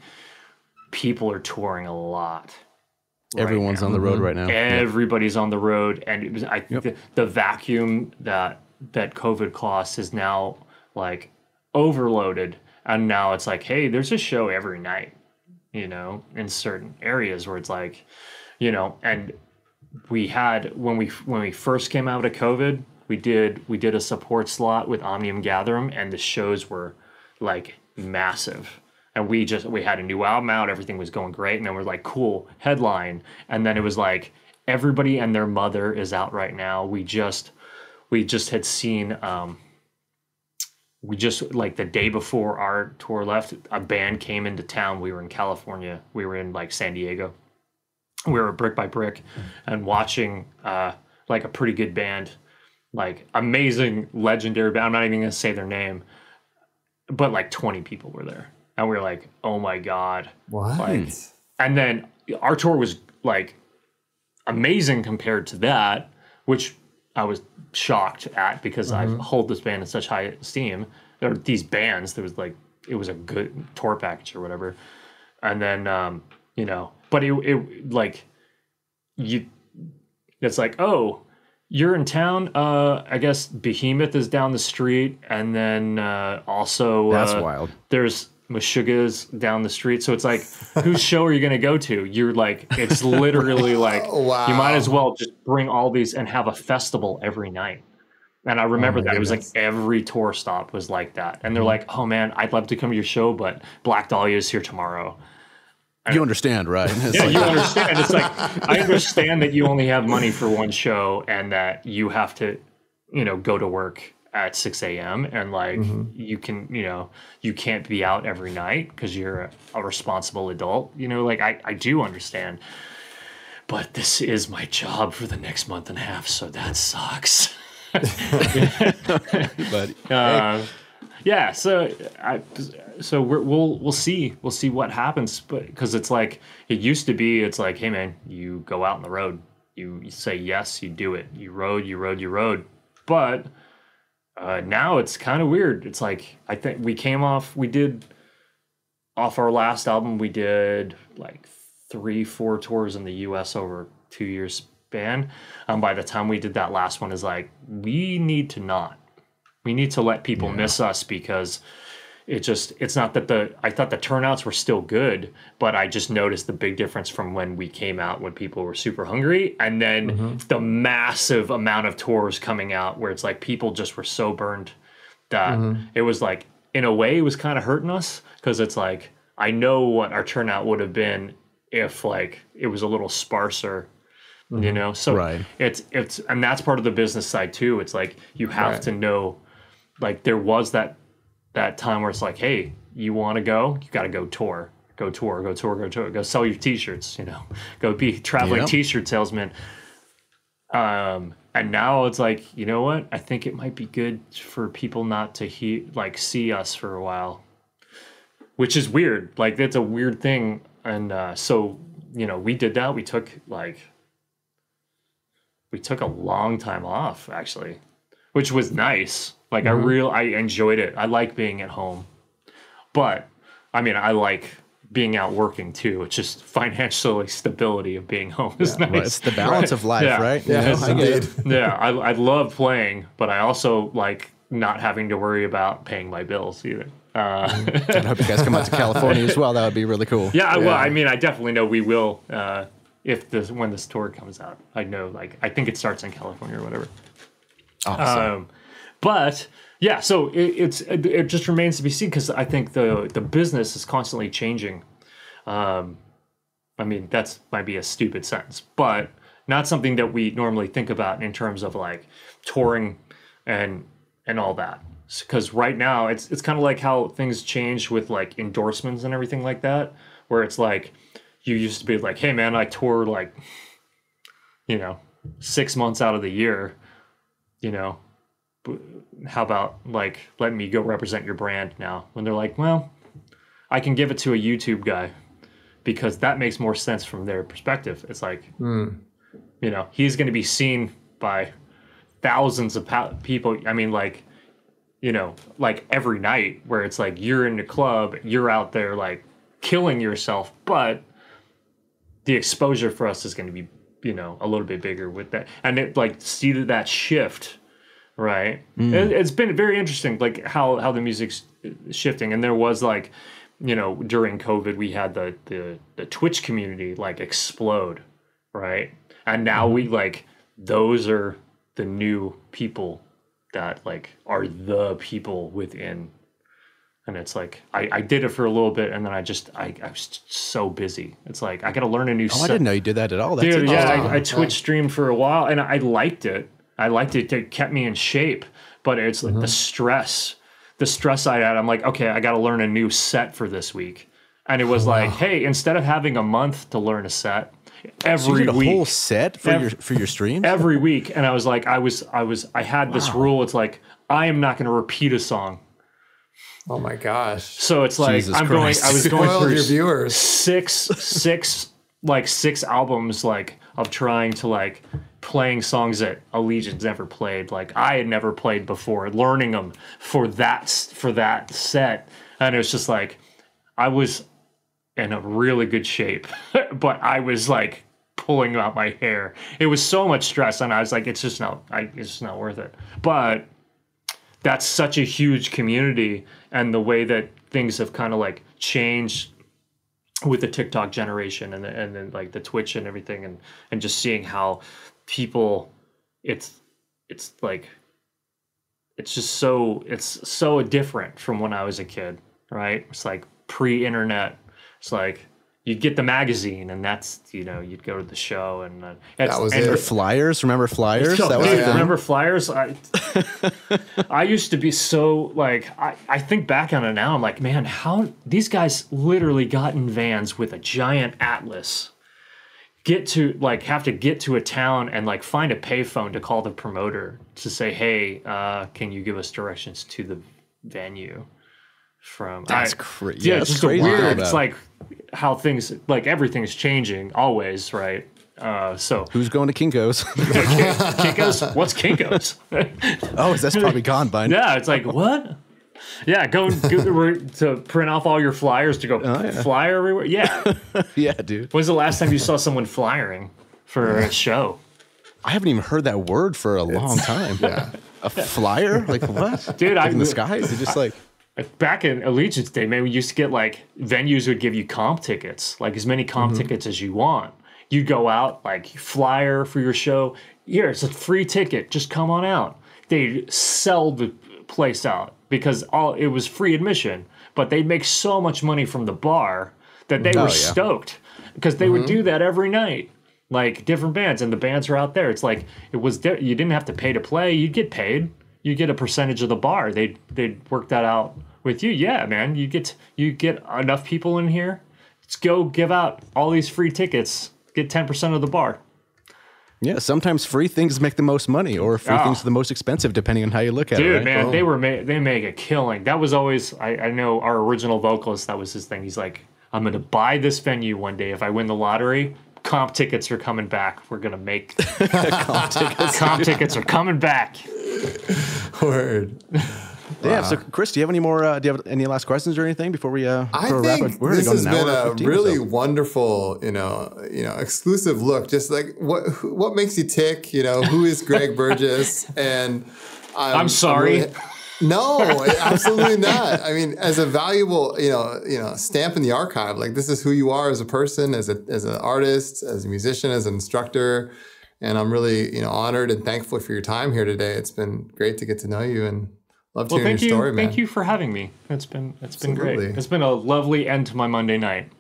people are touring a lot. Everyone's on the road right now. Everybody's on the road. And it was, the vacuum that COVID caused is now like overloaded. And now it's like, hey, there's a show every night, you know, in certain areas where it's like, you know, and we had, when we first came out of COVID, we did a support slot with Omnium Gatherum, and the shows were like massive. And we had a new album out, everything was going great, and then we're like, cool, headline. And then it was like, everybody and their mother is out right now. We just had seen we just, like the day before our tour left, a band came into town. We were in California. We were in like San Diego. We were Brick by Brick and watching like a pretty good band, like amazing, legendary band. I'm not even going to say their name, but like 20 people were there. And we were like, oh my God. What? Like, and then our tour was like amazing compared to that, which I was shocked at because I hold this band in such high esteem. There were these bands, there was like, it was a good tour package or whatever. And then, you know, but it like, it's like, oh, you're in town. I guess Behemoth is down the street. And then also, that's wild. There's Meshuggah's down the street. So it's like, whose show are you going to go to? You're like, it's literally like, wow. You might as well just bring all these and have a festival every night. And I remember that. Goodness. It was like every tour stop was like that. And they're like, oh man, I'd love to come to your show, but Black Dahlia is here tomorrow. You understand, right? Yeah, you understand. It's like, I understand that you only have money for one show and that you have to, you know, go to work at 6 a.m. and like, you can, you know, you can't be out every night because you're a responsible adult, you know, like I do understand, but this is my job for the next month and a half. So that sucks. But, yeah, yeah, so we'll see what happens, but because it's like it used to be, it's like, hey man, you go out on the road, you say yes, you do it, you rode, but now it's kind of weird. It's like I think we did off our last album, we did like 3-4 tours in the U.S. over 2 years span. By the time we did that last one, is like we need to let people miss us, because it's not that I thought the turnouts were still good, but I just noticed the big difference from when we came out, when people were super hungry, and then the massive amount of tours coming out where it's like people just were so burned that it was like, in a way, it was kind of hurting us, because it's like, I know what our turnout would have been if like it was a little sparser, you know? So it's, and that's part of the business side too. It's like, you have to know, like there was that time where it's like, hey, you want to go? You got to go tour, go sell your t-shirts, you know, go be traveling t-shirt salesman. And now it's like, you know what? I think it might be good for people not to see us for a while, which is weird. Like that's a weird thing. And so, you know, we did that. We took a long time off actually, which was nice. Like I enjoyed it. I like being at home, but I mean, I like being out working too. It's just financial stability of being home is nice. Right. It's the balance of life, right? Yeah, I get it. Yeah, I love playing, but I also like not having to worry about paying my bills either. I hope you guys come out to California as well. That would be really cool. Yeah, well, I mean, I definitely know we will when this tour comes out. I know, like, I think it starts in California or whatever. Awesome. But yeah, so it just remains to be seen, because I think the business is constantly changing. I mean, that's might be a stupid sentence, but not something that we normally think about in terms of like touring and all that. Because right now it's kind of like how things change with like endorsements and everything like that, where it's like you used to be like, hey man, I tour like, you know, 6 months out of the year, you know, how about like letting me go represent your brand now? When they're like, well, I can give it to a YouTube guy because that makes more sense from their perspective. It's like, you know, he's going to be seen by thousands of people. I mean, like, you know, like every night, where it's like you're in the club, you're out there like killing yourself, but the exposure for us is going to be, you know, a little bit bigger with that. And it like see that shift, right? It's been very interesting, like how the music's shifting. And there was like, you know, during COVID, we had the Twitch community like explode, right? And now we like, those are the new people that like are the people within. And it's like I did it for a little bit, and then I was so busy. It's like I got to learn a new set. I didn't know you did that at all. That's dude, yeah, I Twitch streamed for a while, and I liked it. It kept me in shape, but it's like the stress I had. I'm like, okay, I got to learn a new set for this week. And it was like, hey, instead of having a month to learn a set, every week, a whole set for your streams every week. And I was like, I had this rule. It's like, I am not going to repeat a song. Oh my gosh. So it's like, Jesus I was going through your viewers. six albums, like of trying to like playing songs that Allegion's never played. Like I had never played before, learning them for that set. And it was just like, I was in a really good shape, but I was like pulling out my hair. It was so much stress, and I was like, it's just not worth it. But that's such a huge community, and the way that things have kind of like changed with the TikTok generation and then like the Twitch and everything, and just seeing how people, it's like, it's so different from when I was a kid, right? It's like pre-internet. It's like you'd get the magazine, and that's, you know, you'd go to the show, and that was it. Flyers, remember Flyers? That was remember Flyers? I used to be so like, I think back on it now, I'm like, man, how these guys literally got in vans with a giant atlas, have to get to a town and like find a payphone to call the promoter to say, hey, can you give us directions to venue from. That's crazy. Yeah, Yeah, it's that's just crazy. weird. It's like how things, like everything's changing always, right? So Who's going to Kinko's? Kinko's? What's Kinko's? Oh, that's probably gone by now. Yeah, it's like what? Yeah, go to print off all your flyers to go flyer everywhere. Yeah. Yeah, dude. When's the last time you saw someone flyering for a show? I haven't even heard that word for a long time. Yeah. A flyer? Like what? Dude, Like in the sky? They're just like back in Allegiance Day, man, we used to get like venues would give you comp tickets, like as many comp tickets as you want. You'd go out, like flyer for your show. Here, it's a free ticket. Just come on out. They'd sell the place out because it was free admission, but they'd make so much money from the bar that they were stoked because they would do that every night. Like different bands, and the bands are out there. It's like you didn't have to pay to play. You'd get paid. You get a percentage of the bar. They'd work that out with you. Yeah, man. You get enough people in here. Let's go give out all these free tickets. Get 10% of the bar. yeah, sometimes free things make the most money, or free things are the most expensive, depending on how you look at it. Dude, Right? man, they make a killing. That was always I know our original vocalist. That was his thing. He's like, I'm gonna buy this venue one day if I win the lottery. Comp tickets are coming back. We're gonna make comp tickets are coming back. Word. Yeah. So, Chris, do you have any more? Do you have any last questions or anything before we? I before we wrap think up? We're this going has an hour been and a 15 really or so. wonderful, exclusive look. Just like what makes you tick? Who is Greg Burgess? And I'm sorry. No, absolutely not. I mean, as a valuable, stamp in the archive, like this is who you are as a person, as an artist, as a musician, as an instructor. And I'm really, honored and thankful for your time here today. It's been great to get to know you and love hearing your story, man. Thank you for having me. It's been great. Absolutely. It's been a lovely end to my Monday night.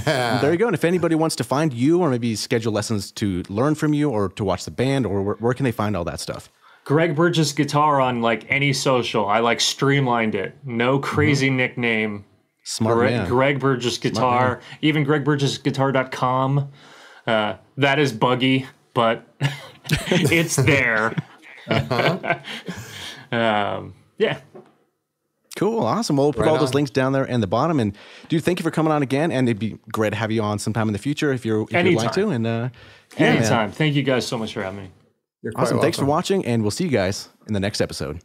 There you go. And if anybody wants to find you, or maybe schedule lessons to learn from you, or to watch the band, or where can they find all that stuff? Greg Burgess Guitar on like any social. I like streamlined it. No crazy nickname. Smart man. Greg Burgess Guitar. Even GregBurgessGuitar.com. That is buggy, but it's there. Yeah. Cool, awesome. Well, we'll put all those links down there in the bottom. And dude, thank you for coming on again. And it'd be great to have you on sometime in the future if you'd like to. And anytime. Thank you guys so much for having me. You're quite awesome. Thanks for welcome. watching, and we'll see you guys in the next episode.